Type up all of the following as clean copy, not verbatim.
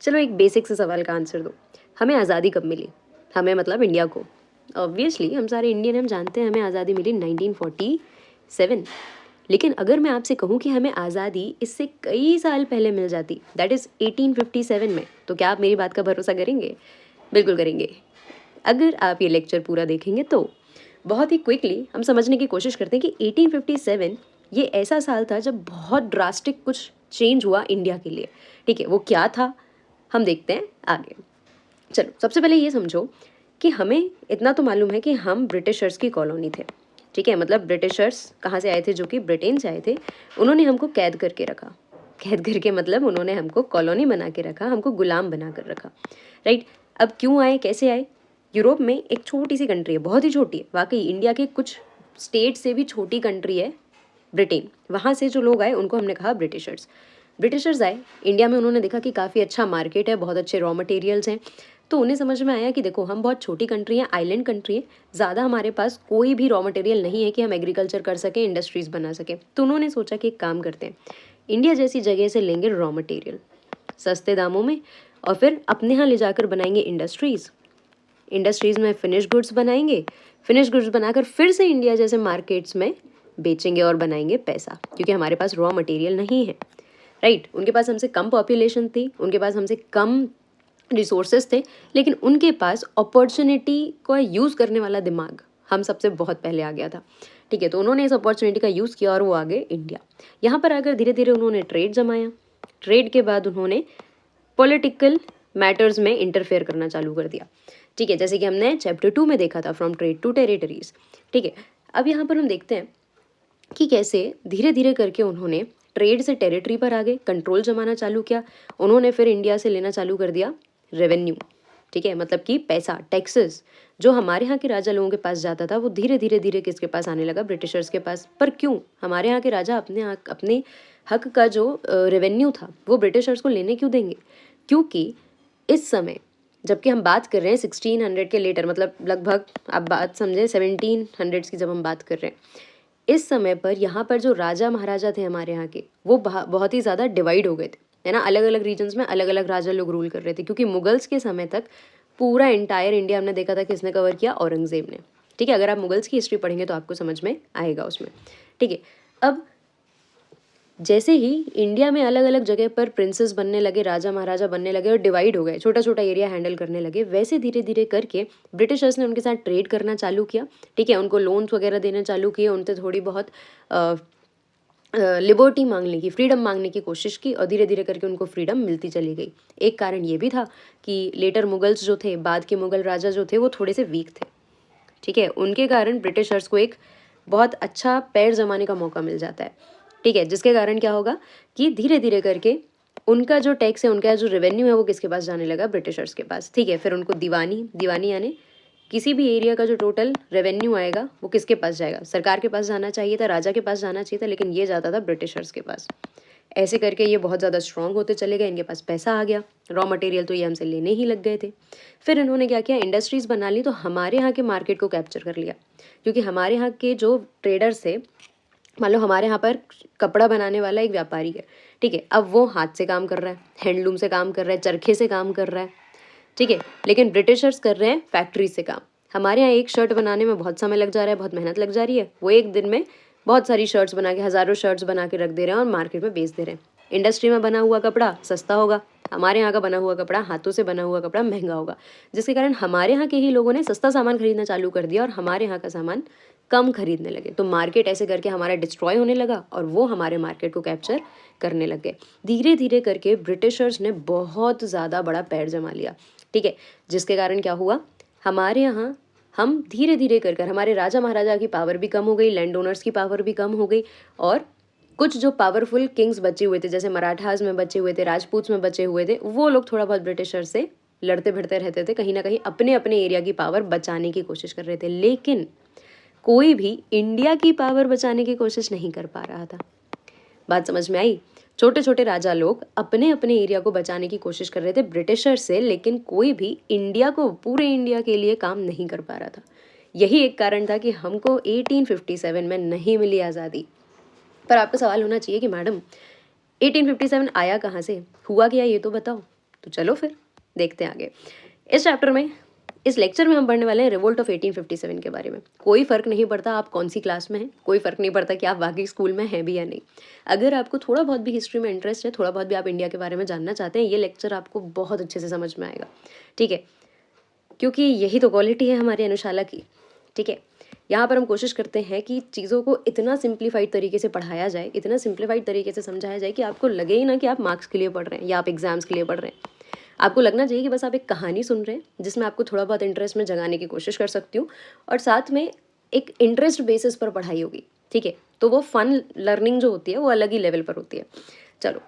चलो एक बेसिक से सवाल का आंसर दो, हमें आज़ादी कब मिली? हमें मतलब इंडिया को। ऑब्वियसली हम सारे इंडियन, हम जानते हैं हमें आज़ादी मिली 1947। लेकिन अगर मैं आपसे कहूँ कि हमें आज़ादी इससे कई साल पहले मिल जाती, दैट इज़ 1857 में, तो क्या आप मेरी बात का भरोसा करेंगे? बिल्कुल करेंगे। अगर आप ये लेक्चर पूरा देखेंगे तो बहुत ही क्विकली हम समझने की कोशिश करते हैं कि 1857 ये ऐसा साल था जब बहुत ड्रास्टिक कुछ चेंज हुआ इंडिया के लिए। ठीक है, वो क्या था हम देखते हैं आगे। चलो सबसे पहले ये समझो कि हमें इतना तो मालूम है कि हम ब्रिटिशर्स की कॉलोनी थे। ठीक है, मतलब ब्रिटिशर्स कहाँ से आए थे? जो कि ब्रिटेन से आए थे। उन्होंने हमको कैद करके रखा। कैद करके मतलब उन्होंने हमको कॉलोनी बना के रखा, हमको गुलाम बना कर रखा। राइट। अब क्यों आए, कैसे आए? यूरोप में एक छोटी सी कंट्री है, बहुत ही छोटी है वाकई, इंडिया के कुछ स्टेट से भी छोटी कंट्री है ब्रिटेन। वहाँ से जो लोग आए उनको हमने कहा ब्रिटिशर्स। ब्रिटिशर्स आए इंडिया में, उन्होंने देखा कि काफ़ी अच्छा मार्केट है, बहुत अच्छे रॉ मटेरियल्स हैं, तो उन्हें समझ में आया कि देखो हम बहुत छोटी कंट्री हैं, आइलैंड कंट्री है, ज़्यादा हमारे पास कोई भी रॉ मटेरियल नहीं है कि हम एग्रीकल्चर कर सकें, इंडस्ट्रीज़ बना सकें। तो उन्होंने सोचा कि एक काम करते हैं, इंडिया जैसी जगह से लेंगे रॉ मटेरियल सस्ते दामों में और फिर अपने यहाँ ले जाकर बनाएंगे इंडस्ट्रीज़। इंडस्ट्रीज़ में फिनिश गुड्स बनाएंगे, फिनिश गुड्स बनाकर फिर से इंडिया जैसे मार्केट्स में बेचेंगे और बनाएंगे पैसा, क्योंकि हमारे पास रॉ मटेरियल नहीं है। राइट। उनके पास हमसे कम पॉपुलेशन थी, उनके पास हमसे कम रिसोर्सेज थे, लेकिन उनके पास अपॉर्चुनिटी को यूज़ करने वाला दिमाग हम सबसे बहुत पहले आ गया था। ठीक है, तो उन्होंने इस अपॉर्चुनिटी का यूज़ किया और वो आ गए इंडिया। यहाँ पर आकर धीरे धीरे उन्होंने ट्रेड जमाया। ट्रेड के बाद उन्होंने पॉलिटिकल मैटर्स में इंटरफेयर करना चालू कर दिया। ठीक है, जैसे कि हमने चैप्टर 2 में देखा था, फ्रॉम ट्रेड टू टेरिटरीज। ठीक है, अब यहाँ पर हम देखते हैं कि कैसे धीरे धीरे करके उन्होंने ट्रेड से टेरिटरी पर आ गए, कंट्रोल जमाना चालू किया। उन्होंने फिर इंडिया से लेना चालू कर दिया रेवेन्यू। ठीक है, मतलब कि पैसा, टैक्सेस जो हमारे यहाँ के राजा लोगों के पास जाता था वो धीरे धीरे धीरे किसके पास आने लगा? ब्रिटिशर्स के पास। पर क्यों? हमारे यहाँ के राजा अपने हक का जो रेवेन्यू था वो ब्रिटिशर्स को लेने क्यों देंगे? क्योंकि इस समय, जबकि हम बात कर रहे हैं 1600 के लेटर, मतलब लगभग आप बात समझे 1700s की जब हम बात कर रहे हैं, इस समय पर यहाँ पर जो राजा महाराजा थे हमारे यहाँ के, वो बहुत ही ज़्यादा डिवाइड हो गए थे, है ना। अलग अलग रीजन्स में अलग अलग राजा लोग रूल कर रहे थे, क्योंकि मुगल्स के समय तक पूरा इंटायर इंडिया हमने देखा था किसने कवर किया? औरंगज़ेब ने। ठीक है, अगर आप मुगल्स की हिस्ट्री पढ़ेंगे तो आपको समझ में आएगा उसमें। ठीक है, अब जैसे ही इंडिया में अलग अलग जगह पर प्रिंसेस बनने लगे, राजा महाराजा बनने लगे और डिवाइड हो गए, छोटा छोटा एरिया हैंडल करने लगे, वैसे धीरे धीरे करके ब्रिटिशर्स ने उनके साथ ट्रेड करना चालू किया। ठीक है, उनको लोन्स वगैरह देना चालू किए, उनसे थोड़ी बहुत लिबर्टी मांगने की, फ्रीडम मांगने की कोशिश की और धीरे धीरे करके उनको फ्रीडम मिलती चली गई। एक कारण ये भी था कि लेटर मुगल्स जो थे, बाद के मुगल राजा जो थे, वो थोड़े से वीक थे। ठीक है, उनके कारण ब्रिटिशर्स को एक बहुत अच्छा पैर जमाने का मौका मिल जाता है। ठीक है, जिसके कारण क्या होगा कि धीरे धीरे करके उनका जो टैक्स है, उनका जो रेवेन्यू है, वो किसके पास जाने लगा? ब्रिटिशर्स के पास। ठीक है, फिर उनको दीवानी यानी किसी भी एरिया का जो टोटल रेवेन्यू आएगा वो किसके पास जाएगा? सरकार के पास जाना चाहिए था, राजा के पास जाना चाहिए था, लेकिन ये जाता था ब्रिटिशर्स के पास। ऐसे करके ये बहुत ज़्यादा स्ट्रॉन्ग होते चले गए, इनके पास पैसा आ गया, रॉ मटेरियल तो ये हमसे लेने ही लग गए थे। फिर इन्होंने क्या किया? इंडस्ट्रीज़ बना ली, तो हमारे यहाँ के मार्केट को कैप्चर कर लिया, क्योंकि हमारे यहाँ के जो ट्रेडर्स थे, मान लो हमारे यहाँ पर कपड़ा बनाने वाला एक व्यापारी है। ठीक है, अब वो हाथ से काम कर रहा है, हैंडलूम से काम कर रहा है, चरखे से काम कर रहा है। ठीक है, लेकिन ब्रिटिशर्स कर रहे हैं फैक्ट्री से काम। हमारे यहाँ एक शर्ट बनाने में बहुत समय लग जा रहा है, बहुत मेहनत लग जा रही है, वो एक दिन में बहुत सारी शर्ट्स बना के, हज़ारों शर्ट्स बना के रख दे रहे हैं और मार्केट में बेच दे रहे हैं। इंडस्ट्री में बना हुआ कपड़ा सस्ता होगा, हमारे यहाँ का बना हुआ कपड़ा, हाथों से बना हुआ कपड़ा महंगा होगा, जिसके कारण हमारे यहाँ के ही लोगों ने सस्ता सामान खरीदना चालू कर दिया और हमारे यहाँ का सामान कम खरीदने लगे। तो मार्केट ऐसे करके हमारा डिस्ट्रॉय होने लगा और वो हमारे मार्केट को कैप्चर करने लग गए। धीरे धीरे करके ब्रिटिशर्स ने बहुत ज़्यादा बड़ा पैर जमा लिया। ठीक है, जिसके कारण क्या हुआ? हमारे यहाँ हम धीरे धीरे कर कर हमारे राजा महाराजा की पावर भी कम हो गई, लैंड ओनर्स की पावर भी कम हो गई, और कुछ जो पावरफुल किंग्स बचे हुए थे, जैसे मराठास में बचे हुए थे, राजपूत में बचे हुए थे, वो लोग थोड़ा बहुत ब्रिटिशर से लड़ते भिड़ते रहते थे, कहीं ना कहीं अपने अपने एरिया की पावर बचाने की कोशिश कर रहे थे, लेकिन कोई भी इंडिया की पावर बचाने की कोशिश नहीं कर पा रहा था। बात समझ में आई? छोटे छोटे राजा लोग अपने अपने एरिया को बचाने की कोशिश कर रहे थे ब्रिटिशर से, लेकिन कोई भी इंडिया को, पूरे इंडिया के लिए काम नहीं कर पा रहा था। यही एक कारण था कि हमको 1857 में नहीं मिली आज़ादी। पर आपका सवाल होना चाहिए कि मैडम 1857 आया कहाँ से, हुआ क्या, ये तो बताओ। तो चलो फिर देखते हैं आगे। इस चैप्टर में, इस लेक्चर में हम पढ़ने वाले हैं रिवोल्ट ऑफ 1857 के बारे में। कोई फ़र्क नहीं पड़ता आप कौन सी क्लास में हैं, कोई फ़र्क नहीं पड़ता कि आप वाकई स्कूल में हैं भी या नहीं। अगर आपको थोड़ा बहुत भी हिस्ट्री में इंटरेस्ट है, थोड़ा बहुत भी आप इंडिया के बारे में जानना चाहते हैं, ये लेक्चर आपको बहुत अच्छे से समझ में आएगा, ठीक है, क्योंकि यही तो क्वालिटी है हमारी अनुशाला की, ठीक है। यहाँ पर हम कोशिश करते हैं कि चीज़ों को इतना सिंप्लीफाइड तरीके से पढ़ाया जाए, इतना सिंप्लीफाइड तरीके से समझाया जाए कि आपको लगे ही ना कि आप मार्क्स के लिए पढ़ रहे हैं या आप एग्जाम्स के लिए पढ़ रहे हैं। आपको लगना चाहिए कि बस आप एक कहानी सुन रहे हैं जिसमें आपको थोड़ा बहुत इंटरेस्ट में जगाने की कोशिश कर सकती हूँ, और साथ में एक इंटरेस्ट बेसिस पर पढ़ाई होगी, ठीक है। तो वो फन लर्निंग जो होती है वो अलग ही लेवल पर होती है। चलो,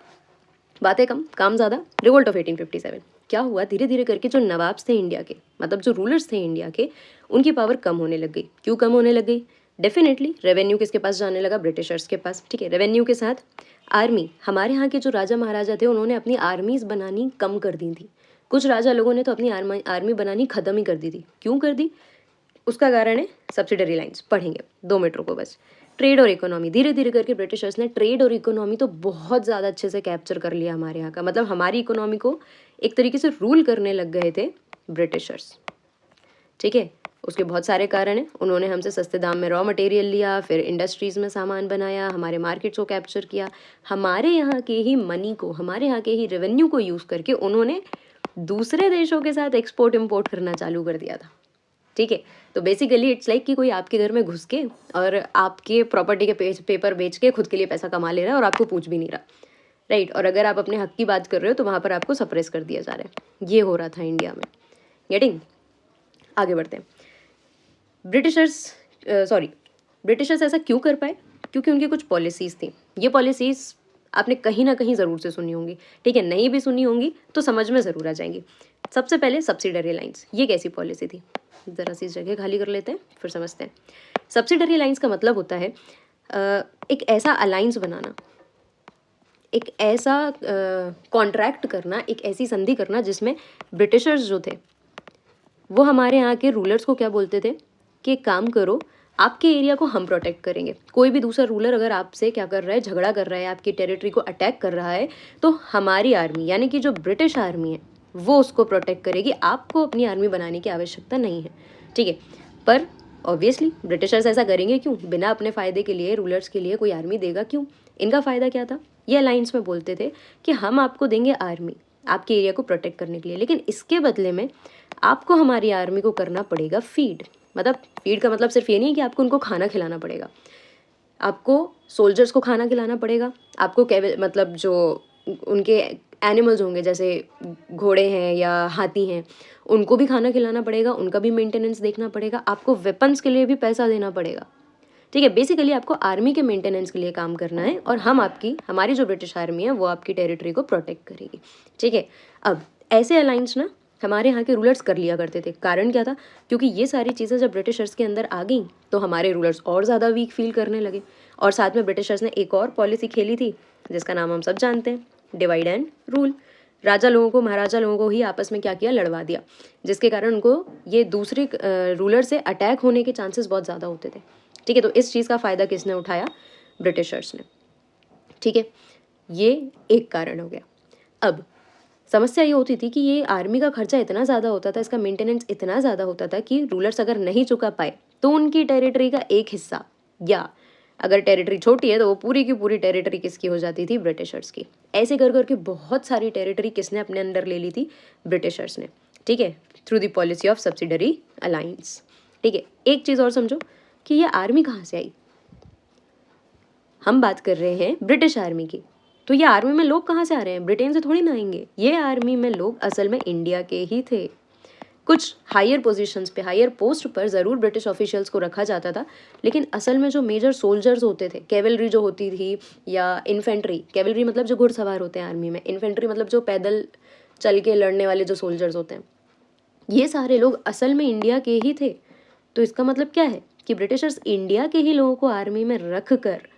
बातें कम काम ज़्यादा। रिवोल्ट ऑफ 1857 क्या हुआ, धीरे धीरे करके जो नवाब्स थे इंडिया के, मतलब जो रूलर्स थे इंडिया के, उनकी पावर कम होने लग गई। क्यों कम होने लग गई? डेफिनेटली रेवेन्यू किसके पास जाने लगा? ब्रिटिशर्स के पास, ठीक है। रेवेन्यू के साथ आर्मी, हमारे यहाँ के जो राजा महाराजा थे उन्होंने अपनी आर्मीज बनानी कम कर दी थी। कुछ राजा लोगों ने तो अपनी आर्मी बनानी ख़त्म ही कर दी थी। क्यों कर दी? उसका कारण है सब्सिडरी लाइंस। पढ़ेंगे, 2 मिनट रुको बस। ट्रेड और इकोनॉमी, धीरे धीरे करके ब्रिटिशर्स ने ट्रेड और इकोनॉमी तो बहुत ज़्यादा अच्छे से कैप्चर कर लिया हमारे यहाँ का, मतलब हमारी इकोनॉमी को एक तरीके से रूल करने लग गए थे ब्रिटिशर्स, ठीक है। उसके बहुत सारे कारण हैं। उन्होंने हमसे सस्ते दाम में रॉ मटेरियल लिया, फिर इंडस्ट्रीज़ में सामान बनाया, हमारे मार्केट्स को कैप्चर किया, हमारे यहाँ के ही मनी को, हमारे यहाँ के ही रेवेन्यू को यूज़ करके उन्होंने दूसरे देशों के साथ एक्सपोर्ट इम्पोर्ट करना चालू कर दिया था, ठीक है। तो बेसिकली इट्स लाइक कि कोई आपके घर में घुस के और आपके प्रॉपर्टी के पेपर बेच के खुद के लिए पैसा कमा ले रहा है और आपको पूछ भी नहीं रहा, राइट। और अगर आप अपने हक की बात कर रहे हो तो वहाँ पर आपको सप्रेस कर दिया जा रहा है। ये हो रहा था इंडिया में। गेटिंग? आगे बढ़ते हैं। ब्रिटिशर्स ऐसा क्यों कर पाए? क्योंकि उनकी कुछ पॉलिसीज़ थी। ये पॉलिसीज़ आपने कहीं ना कहीं ज़रूर से सुनी होंगी, ठीक है। नहीं भी सुनी होंगी तो समझ में ज़रूर आ जाएंगी। सबसे पहले सब्सिडरी लाइंस, ये कैसी पॉलिसी थी? ज़रा सी जगह खाली कर लेते हैं फिर समझते हैं। सब्सिडरी लाइंस का मतलब होता है एक ऐसा अलाइंस बनाना, एक ऐसा कॉन्ट्रैक्ट करना, एक ऐसी संधि करना जिसमें ब्रिटिशर्स जो थे वो हमारे यहाँ के रूलर्स को क्या बोलते थे कि एक काम करो, आपके एरिया को हम प्रोटेक्ट करेंगे। कोई भी दूसरा रूलर अगर आपसे क्या कर रहा है, झगड़ा कर रहा है, आपकी टेरिटरी को अटैक कर रहा है, तो हमारी आर्मी यानी कि जो ब्रिटिश आर्मी है वो उसको प्रोटेक्ट करेगी। आपको अपनी आर्मी बनाने की आवश्यकता नहीं है, ठीक है। पर ऑब्वियसली ब्रिटिशर्स ऐसा करेंगे क्यों? बिना अपने फ़ायदे के लिए, रूलर्स के लिए कोई आर्मी देगा क्यों? इनका फ़ायदा क्या था? ये अलायंस में बोलते थे कि हम आपको देंगे आर्मी आपके एरिया को प्रोटेक्ट करने के लिए, लेकिन इसके बदले में आपको हमारी आर्मी को करना पड़ेगा फीड। मतलब फीड का मतलब सिर्फ ये नहीं कि आपको उनको खाना खिलाना पड़ेगा, आपको सोल्जर्स को खाना खिलाना पड़ेगा, आपको मतलब जो उनके एनिमल्स होंगे जैसे घोड़े हैं या हाथी हैं उनको भी खाना खिलाना पड़ेगा, उनका भी मेंटेनेंस देखना पड़ेगा, आपको वेपन्स के लिए भी पैसा देना पड़ेगा, ठीक है। बेसिकली आपको आर्मी के मेंटेनेंस के लिए काम करना है और हमारी जो ब्रिटिश आर्मी है वो आपकी टेरिटरी को प्रोटेक्ट करेगी, ठीक है। अब ऐसे अलायंस ना हमारे यहाँ के रूलर्स कर लिया करते थे। कारण क्या था? क्योंकि ये सारी चीज़ें जब ब्रिटिशर्स के अंदर आ गई तो हमारे रूलर्स और ज़्यादा वीक फील करने लगे, और साथ में ब्रिटिशर्स ने एक और पॉलिसी खेली थी जिसका नाम हम सब जानते हैं, डिवाइड एंड रूल। राजा लोगों को, महाराजा लोगों को ही आपस में क्या किया, लड़वा दिया, जिसके कारण उनको ये दूसरे रूलर से अटैक होने के चांसेस बहुत ज़्यादा होते थे, ठीक है। तो इस चीज़ का फ़ायदा किसने उठाया? ब्रिटिशर्स ने, ठीक है। ये एक कारण हो गया। अब समस्या ये होती थी कि ये आर्मी का खर्चा इतना ज़्यादा होता था, इसका मेंटेनेंस इतना ज़्यादा होता था कि रूलर्स अगर नहीं चुका पाए तो उनकी टेरिटरी का एक हिस्सा, या अगर टेरिटरी छोटी है तो वो पूरी की पूरी टेरिटरी किसकी हो जाती थी? ब्रिटिशर्स की। ऐसे कर करके बहुत सारी टेरिटरी किसने अपने अंदर ले ली थी? ब्रिटिशर्स ने, ठीक है, through the policy of subsidiary alliance, ठीक है। एक चीज़ और समझो कि ये आर्मी कहाँ से आई। हम बात कर रहे हैं ब्रिटिश आर्मी की, तो ये आर्मी में लोग कहाँ से आ रहे हैं? ब्रिटेन से थोड़ी ना आएंगे। ये आर्मी में लोग असल में इंडिया के ही थे। कुछ हायर पोजीशंस पे, हायर पोस्ट पर ज़रूर ब्रिटिश ऑफिशियल्स को रखा जाता था, लेकिन असल में जो मेजर सोल्जर्स होते थे, कैवलरी जो होती थी या इन्फेंट्री, कैवलरी मतलब जो घुड़सवार होते हैं आर्मी में, इन्फेंट्री मतलब जो पैदल चल के लड़ने वाले जो सोल्जर्स होते हैं, ये सारे लोग असल में इंडिया के ही थे। तो इसका मतलब क्या है कि ब्रिटिशर्स इंडिया के ही लोगों को आर्मी में रख कर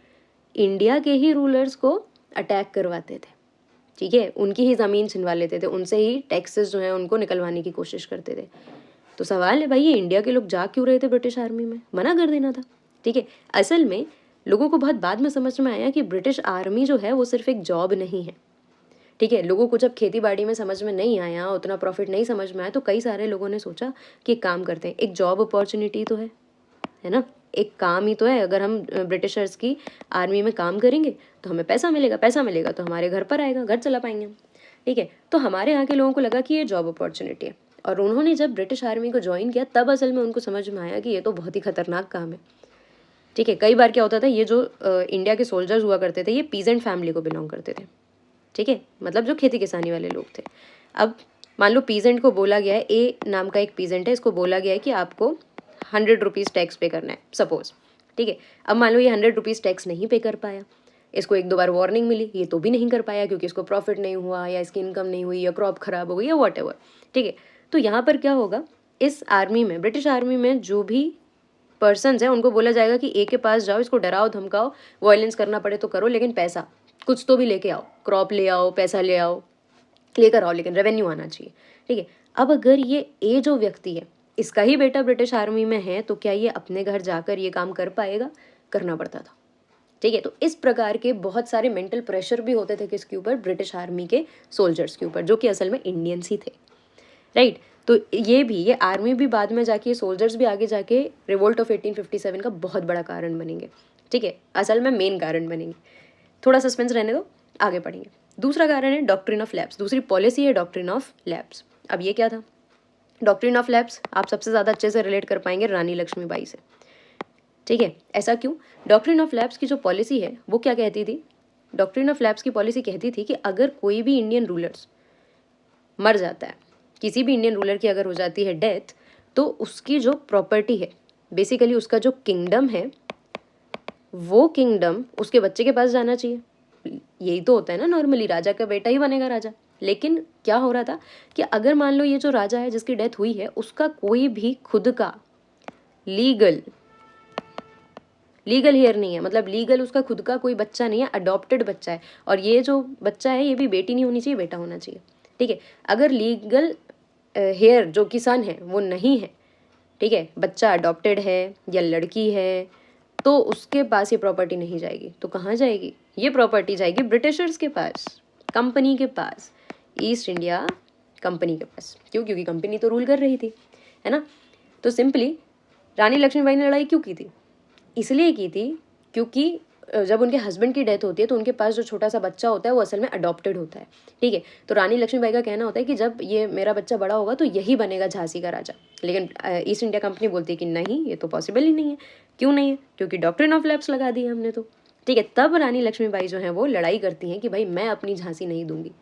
इंडिया के ही रूलर्स को अटैक करवाते थे, ठीक है। उनकी ही ज़मीन छिनवा लेते थे, उनसे ही टैक्सेस जो हैं उनको निकलवाने की कोशिश करते थे। तो सवाल है भाई, ये इंडिया के लोग जा क्यों रहे थे ब्रिटिश आर्मी में? मना कर देना था, ठीक है। असल में लोगों को बहुत बाद में समझ में आया कि ब्रिटिश आर्मी जो है वो सिर्फ एक जॉब नहीं है, ठीक है, लोगों को जब खेती बाड़ी में समझ में नहीं आया, उतना प्रॉफिट नहीं समझ में आया, तो कई सारे लोगों ने सोचा कि एक काम करते हैं, एक जॉब अपॉर्चुनिटी तो है ना, एक काम ही तो है। अगर हम ब्रिटिशर्स की आर्मी में काम करेंगे तो हमें पैसा मिलेगा, पैसा मिलेगा तो हमारे घर पर आएगा, घर चला पाएंगे हम। ठीक है, तो हमारे यहाँ के लोगों को लगा कि ये जॉब अपॉर्चुनिटी है, और उन्होंने जब ब्रिटिश आर्मी को ज्वाइन किया तब असल में उनको समझ में आया कि ये तो बहुत ही खतरनाक काम है। ठीक है, कई बार क्या होता था, ये जो इंडिया के सोल्जर्स हुआ करते थे ये पीजेंट फैमिली को बिलोंग करते थे। ठीक है, मतलब जो खेती किसानी वाले लोग थे। अब मान लो पीजेंट को बोला गया है, ए नाम का एक पीजेंट है, इसको बोला गया है कि आपको 100 रुपीज़ टैक्स पे करना है सपोज। ठीक है, अब मान लो ये 100 रुपीज़ टैक्स नहीं पे कर पाया, इसको 1-2 बार वार्निंग मिली, ये तो भी नहीं कर पाया क्योंकि इसको प्रॉफिट नहीं हुआ या इसकी इनकम नहीं हुई या क्रॉप खराब हो गई या वॉट एवर। ठीक है, तो यहाँ पर क्या होगा, इस आर्मी में, ब्रिटिश आर्मी में जो भी पर्सनस हैं उनको बोला जाएगा कि ए के पास जाओ, इसको डराओ धमकाओ, वायलेंस करना पड़े तो करो, लेकिन पैसा कुछ तो भी लेके आओ, क्रॉप ले आओ, पैसा ले आओ, लेकर आओ, लेकिन रेवेन्यू आना चाहिए। ठीक है, अब अगर ये ए जो व्यक्ति है इसका ही बेटा ब्रिटिश आर्मी में है तो क्या ये अपने घर जाकर ये काम कर पाएगा? करना पड़ता था। ठीक है, तो इस प्रकार के बहुत सारे मेंटल प्रेशर भी होते थे किसके ऊपर? ब्रिटिश आर्मी के सोल्जर्स के ऊपर, जो कि असल में इंडियंस ही थे। राइट, तो ये आर्मी भी बाद में जाके, सोल्जर्स भी आगे जाके रिवोल्ट ऑफ 1857 का बहुत बड़ा कारण बनेंगे। ठीक है, असल में मेन कारण बनेंगे। थोड़ा सस्पेंस रहने दो, आगे पढ़ेंगे। दूसरा कारण है डॉक्ट्रिन ऑफ लैप्स, दूसरी पॉलिसी है डॉक्ट्रिन ऑफ लैप्स। अब ये क्या था? डॉक्ट्रिन ऑफ लैप्स आप सबसे ज़्यादा अच्छे से रिलेट कर पाएंगे रानी लक्ष्मीबाई से। ठीक है, ऐसा क्यों? डॉक्ट्रिन ऑफ लैप्स की जो पॉलिसी है वो क्या कहती थी? डॉक्ट्रिन ऑफ लैप्स की पॉलिसी कहती थी कि अगर कोई भी इंडियन रूलर्स मर जाता है, किसी भी इंडियन रूलर की अगर हो जाती है डेथ, तो उसकी जो प्रॉपर्टी है, बेसिकली उसका जो किंगडम है, वो किंगडम उसके बच्चे के पास जाना चाहिए। यही तो होता है ना, नॉर्मली राजा का बेटा ही बनेगा राजा। लेकिन क्या हो रहा था कि अगर मान लो ये जो राजा है जिसकी डेथ हुई है उसका कोई भी खुद का लीगल हेयर नहीं है, मतलब लीगल उसका खुद का कोई बच्चा नहीं है, अडॉप्टेड बच्चा है, और ये जो बच्चा है ये भी बेटी नहीं होनी चाहिए, बेटा होना चाहिए। ठीक है, अगर लीगल हेयर जो किसान है वो नहीं है, ठीक है, बच्चा अडॉप्टेड है या लड़की है, तो उसके पास ये प्रॉपर्टी नहीं जाएगी। तो कहाँ जाएगी? ये प्रॉपर्टी जाएगी ब्रिटिशर्स के पास, कंपनी के पास, ईस्ट इंडिया कंपनी के पास। क्यों? क्योंकि कंपनी तो रूल कर रही थी, है ना। तो सिंपली रानी लक्ष्मीबाई ने लड़ाई क्यों की थी? इसलिए की थी क्योंकि जब उनके हस्बैंड की डेथ होती है तो उनके पास जो छोटा सा बच्चा होता है वो असल में अडॉप्टेड होता है। ठीक है, तो रानी लक्ष्मीबाई का कहना होता है कि जब ये मेरा बच्चा बड़ा होगा तो यही बनेगा झांसी का राजा। लेकिन ईस्ट इंडिया कंपनी बोलती है कि नहीं, ये तो पॉसिबल ही नहीं है। क्यों नहीं है? क्योंकि डॉक्ट्रिन ऑफ लैप्स लगा दी है हमने तो। ठीक है, तब रानी लक्ष्मीबाई जो है वो लड़ाई करती हैं कि भाई मैं अपनी झांसी नहीं दूंगी।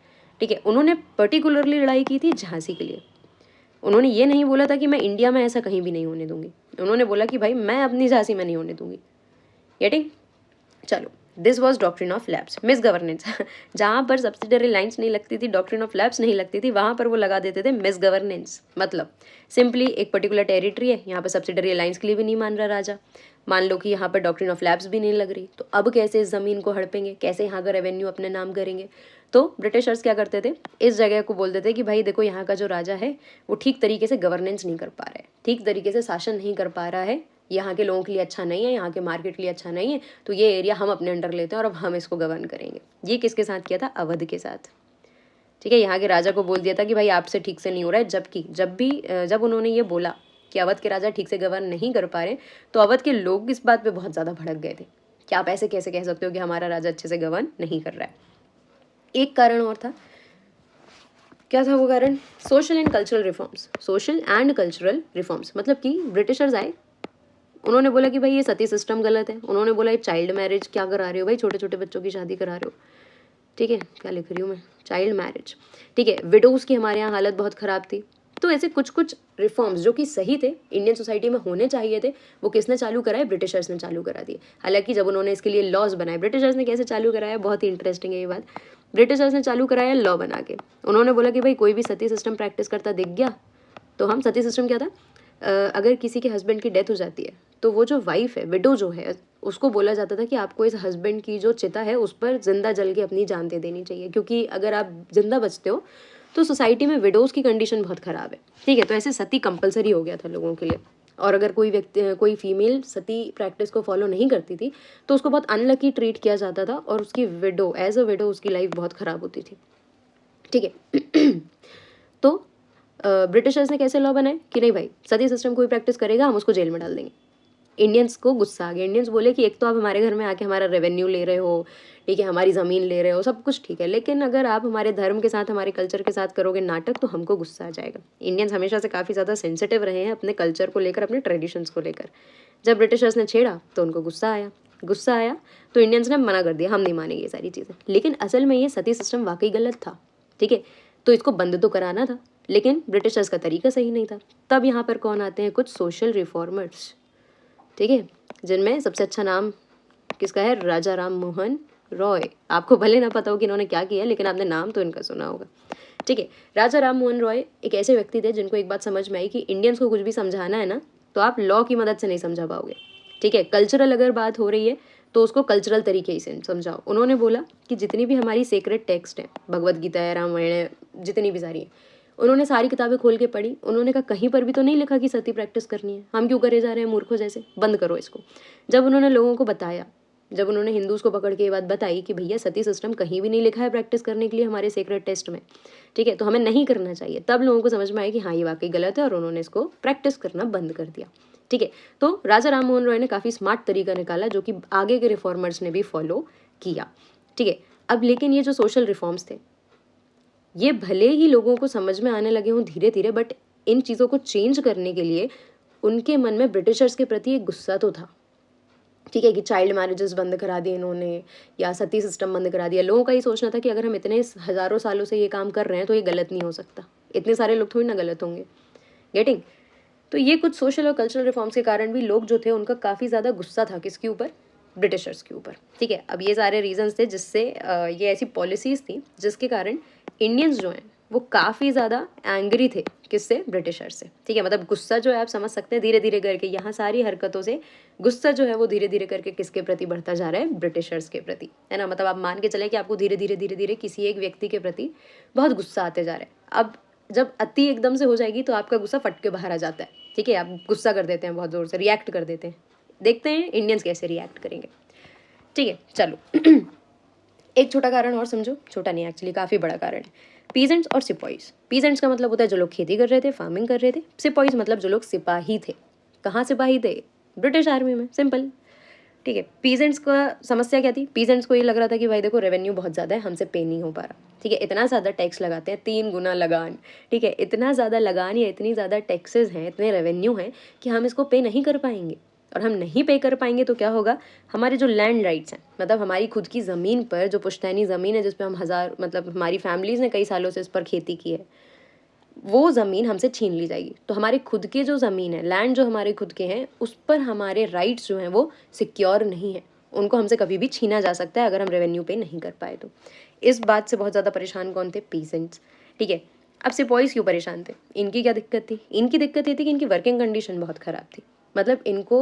ठीक है, उन्होंने पर्टिकुलरली लड़ाई की थी झांसी के लिए। उन्होंने ये नहीं बोला था कि मैं इंडिया में ऐसा कहीं भी नहीं होने दूंगी, उन्होंने बोला कि भाई मैं अपनी झांसी में नहीं होने दूंगी। गेटिंग? चलो, this was doctrine of lapse. Miss governance जहाँ पर सब्सिडरी लाइन्स नहीं लगती थी, डॉक्ट्रिन ऑफ लैप्स नहीं लगती थी, वहाँ पर वो लगा देते थे मिस गवर्नेंस। मतलब सिंपली एक पर्टिकुलर टेरिटरी है, यहाँ पर सब्सिडरी लाइन्स के लिए भी नहीं मान रहा राजा, मान लो कि यहाँ पर डॉक्ट्रिन ऑफ लैप्स भी नहीं लग रही, तो अब कैसे इस ज़मीन को हड़पेंगे, कैसे यहाँ का रेवेन्यू अपने नाम करेंगे? तो ब्रिटिशर्स क्या करते थे, इस जगह को बोलते थे कि भाई देखो यहाँ का जो राजा है वो ठीक तरीके से गवर्नेंस नहीं कर पा रहा है, ठीक तरीके से शासन नहीं कर पा रहा है, यहाँ के लोगों के लिए अच्छा नहीं है, यहाँ के मार्केट के लिए अच्छा नहीं है, तो ये एरिया हम अपने अंडर लेते हैं और अब हम इसको गवर्न करेंगे। ये किसके साथ किया था? अवध के साथ। ठीक है, यहाँ के राजा को बोल दिया था कि भाई आपसे ठीक से नहीं हो रहा है, जबकि जब उन्होंने ये बोला कि अवध के राजा ठीक से गवर्न नहीं कर पा रहे, तो अवध के लोग इस बात पे बहुत ज़्यादा भड़क गए थे कि आप ऐसे कैसे कह सकते हो कि हमारा राजा अच्छे से गवर्न नहीं कर रहा है। एक कारण और था, क्या था वो कारण? Social and cultural reforms. Social and cultural reforms मतलब कि ब्रिटिशर्स आए, उन्होंने बोला कि भाई ये सती सिस्टम गलत है, उन्होंने बोला ये चाइल्ड मैरिज क्या करा रहे हो भाई, छोटे छोटे बच्चों की शादी करा रहे हो। ठीक है, क्या लिख रही हूँ मैं? Child marriage. ठीक है, विडोज़ की हमारे यहाँ हालत बहुत ख़राब थी। तो ऐसे कुछ कुछ रिफॉर्म्स जो कि सही थे, इंडियन सोसाइटी में होने चाहिए थे, वो किसने चालू कराए? ब्रिटिशर्स ने चालू करा दिए। हालांकि जब उन्होंने इसके लिए लॉज बनाए, ब्रिटिशर्स ने कैसे चालू कराया, बहुत ही इंटरेस्टिंग है ये बात। ब्रिटिशर्स ने चालू कराया लॉ बना के। उन्होंने बोला कि भाई कोई भी सती सिस्टम प्रैक्टिस करता दिख गया तो हम, सती सिस्टम क्या था, अगर किसी के हस्बैंड की डेथ हो जाती है तो वो जो वाइफ है, विडो जो है, उसको बोला जाता था कि आपको इस हस्बैंड की जो चिता है उस पर जिंदा जल के अपनी जान दे देनी चाहिए, क्योंकि अगर आप जिंदा बचते हो तो सोसाइटी में विडोज़ की कंडीशन बहुत ख़राब है। ठीक है, तो ऐसे सती कंपलसरी हो गया था लोगों के लिए, और अगर कोई फीमेल सती प्रैक्टिस को फॉलो नहीं करती थी तो उसको बहुत अनलकी ट्रीट किया जाता था और उसकी विडो, एज अ विडो उसकी लाइफ बहुत ख़राब होती थी। ठीक है। तो ब्रिटिशर्स ने कैसे लॉ बनाए कि नहीं भाई, सती सिस्टम कोई प्रैक्टिस करेगा हम उसको जेल में डाल देंगे। इंडियंस को गुस्सा आ गया। इंडियंस बोले कि एक तो आप हमारे घर में आके हमारा रेवेन्यू ले रहे हो, ठीक है, हमारी ज़मीन ले रहे हो, सब कुछ ठीक है, लेकिन अगर आप हमारे धर्म के साथ, हमारे कल्चर के साथ करोगे नाटक तो हमको गुस्सा आ जाएगा। इंडियंस हमेशा से काफ़ी ज़्यादा सेंसिटिव रहे हैं अपने कल्चर को लेकर, अपने ट्रेडिशंस को लेकर। जब ब्रिटिशर्स ने छेड़ा तो उनको गुस्सा आया। गुस्सा आया तो इंडियंस ने मना कर दिया, हम नहीं मानेंगे ये सारी चीज़ें। लेकिन असल में ये सती सिस्टम वाकई गलत था, ठीक है, तो इसको बंद तो कराना था, लेकिन ब्रिटिशर्स का तरीका सही नहीं था। तब यहाँ पर कौन आते हैं, कुछ सोशल रिफॉर्मर्स, ठीक है, जिनमें सबसे अच्छा नाम किसका है, राजा राम मोहन रॉय। आपको भले ना पता हो कि इन्होंने क्या किया, लेकिन आपने नाम तो इनका सुना होगा, ठीक है। राजा राम मोहन रॉय एक ऐसे व्यक्ति थे जिनको एक बात समझ में आई कि इंडियंस को कुछ भी समझाना है ना, तो आप लॉ की मदद से नहीं समझा पाओगे, ठीक है। कल्चरल अगर बात हो रही है तो उसको कल्चरल तरीके से समझाओ। उन्होंने बोला कि जितनी भी हमारी सेक्रेट टेक्स्ट हैं, भगवत गीता है, रामायण है, जितनी भी सारी हैं, उन्होंने सारी किताबें खोल के पढ़ी। उन्होंने कहा कहीं पर भी तो नहीं लिखा कि सती प्रैक्टिस करनी है, हम क्यों करे जा रहे हैं मूर्खों जैसे, बंद करो इसको। जब उन्होंने लोगों को बताया, जब उन्होंने हिंदूज को पकड़ के ये बात बताई कि भैया सती सिस्टम कहीं भी नहीं लिखा है प्रैक्टिस करने के लिए हमारे सेक्रेट टेस्ट में, ठीक है, तो हमें नहीं करना चाहिए, तब लोगों को समझ में आया कि हाँ ये वाकई गलत है, और उन्होंने इसको प्रैक्टिस करना बंद कर दिया, ठीक है। तो राजा राम मोहन रॉय ने काफ़ी स्मार्ट तरीका निकाला जो कि आगे के रिफॉर्मर्स ने भी फॉलो किया, ठीक है। अब लेकिन ये जो सोशल रिफॉर्म्स थे, ये भले ही लोगों को समझ में आने लगे हों धीरे धीरे, बट इन चीज़ों को चेंज करने के लिए उनके मन में ब्रिटिशर्स के प्रति एक गुस्सा तो था, ठीक है, कि चाइल्ड मैरिजेस बंद करा दिए इन्होंने, या सती सिस्टम बंद करा दिया। लोगों का ये सोचना था कि अगर हम इतने हज़ारों सालों से ये काम कर रहे हैं तो ये गलत नहीं हो सकता, इतने सारे लोग थोड़ी ना गलत होंगे, गेटिंग। तो ये कुछ सोशल और कल्चरल रिफॉर्म्स के कारण भी लोग जो थे उनका काफ़ी ज़्यादा गुस्सा था किसके ऊपर, ब्रिटिशर्स के ऊपर, ठीक है। अब ये सारे रीजंस थे जिससे ये ऐसी पॉलिसीज़ थी जिसके कारण इंडियंस जो हैं वो काफ़ी ज़्यादा एंग्री थे किससे, ब्रिटिशर्स से, ठीक है। मतलब गुस्सा जो है आप समझ सकते हैं धीरे धीरे करके यहाँ सारी हरकतों से गुस्सा जो है वो धीरे धीरे करके किसके प्रति बढ़ता जा रहा है, ब्रिटिशर्स के प्रति, है ना। मतलब आप मान के चलें कि आपको धीरे धीरे धीरे धीरे किसी एक व्यक्ति के प्रति बहुत गुस्सा आते जा रहा है। अब जब अति एकदम से हो जाएगी तो आपका गुस्सा फट के बाहर आ जाता है, ठीक है, आप गुस्सा कर देते हैं, बहुत ज़ोर से रिएक्ट कर देते हैं। देखते हैं इंडियंस कैसे रिएक्ट करेंगे, ठीक है। चलो एक छोटा कारण और समझो, छोटा नहीं एक्चुअली काफ़ी बड़ा कारण है, पीजेंट्स और सिपाहीज। पीजेंट्स का मतलब होता है जो लोग खेती कर रहे थे, फार्मिंग कर रहे थे। सिपाहीज मतलब जो लोग सिपाही थे। कहाँ सिपाही थे, ब्रिटिश आर्मी में, सिंपल, ठीक है। पीजेंट्स का समस्या क्या थी, पीजेंट्स को ये लग रहा था कि भाई देखो रेवेन्यू बहुत ज़्यादा है, हमसे पे नहीं हो पा रहा, ठीक है, इतना ज़्यादा टैक्स लगाते हैं, 3 गुना लगान, ठीक है, इतना ज़्यादा लगान या इतनी ज़्यादा टैक्सेस हैं, इतने रेवेन्यू हैं कि हम इसको पे नहीं कर पाएंगे। और हम नहीं पे कर पाएंगे तो क्या होगा, हमारे जो लैंड राइट्स हैं, मतलब हमारी खुद की ज़मीन पर जो पुश्तैनी ज़मीन है जिस पर हम मतलब हमारी फैमिलीज़ ने कई सालों से इस पर खेती की है, वो ज़मीन हमसे छीन ली जाएगी। तो हमारे खुद के जो ज़मीन है, लैंड जो हमारे खुद के हैं, उस पर हमारे राइट्स जो हैं वो सिक्योर नहीं है, उनको हमसे कभी भी छीना जा सकता है अगर हम रेवेन्यू पे नहीं कर पाए तो। इस बात से बहुत ज़्यादा परेशान कौन थे, पीजेंट्स, ठीक है। अब सिपाहीज क्यों परेशान थे, इनकी क्या दिक्कत थी, इनकी दिक्कत ये थी कि इनकी वर्किंग कंडीशन बहुत ख़राब थी। मतलब इनको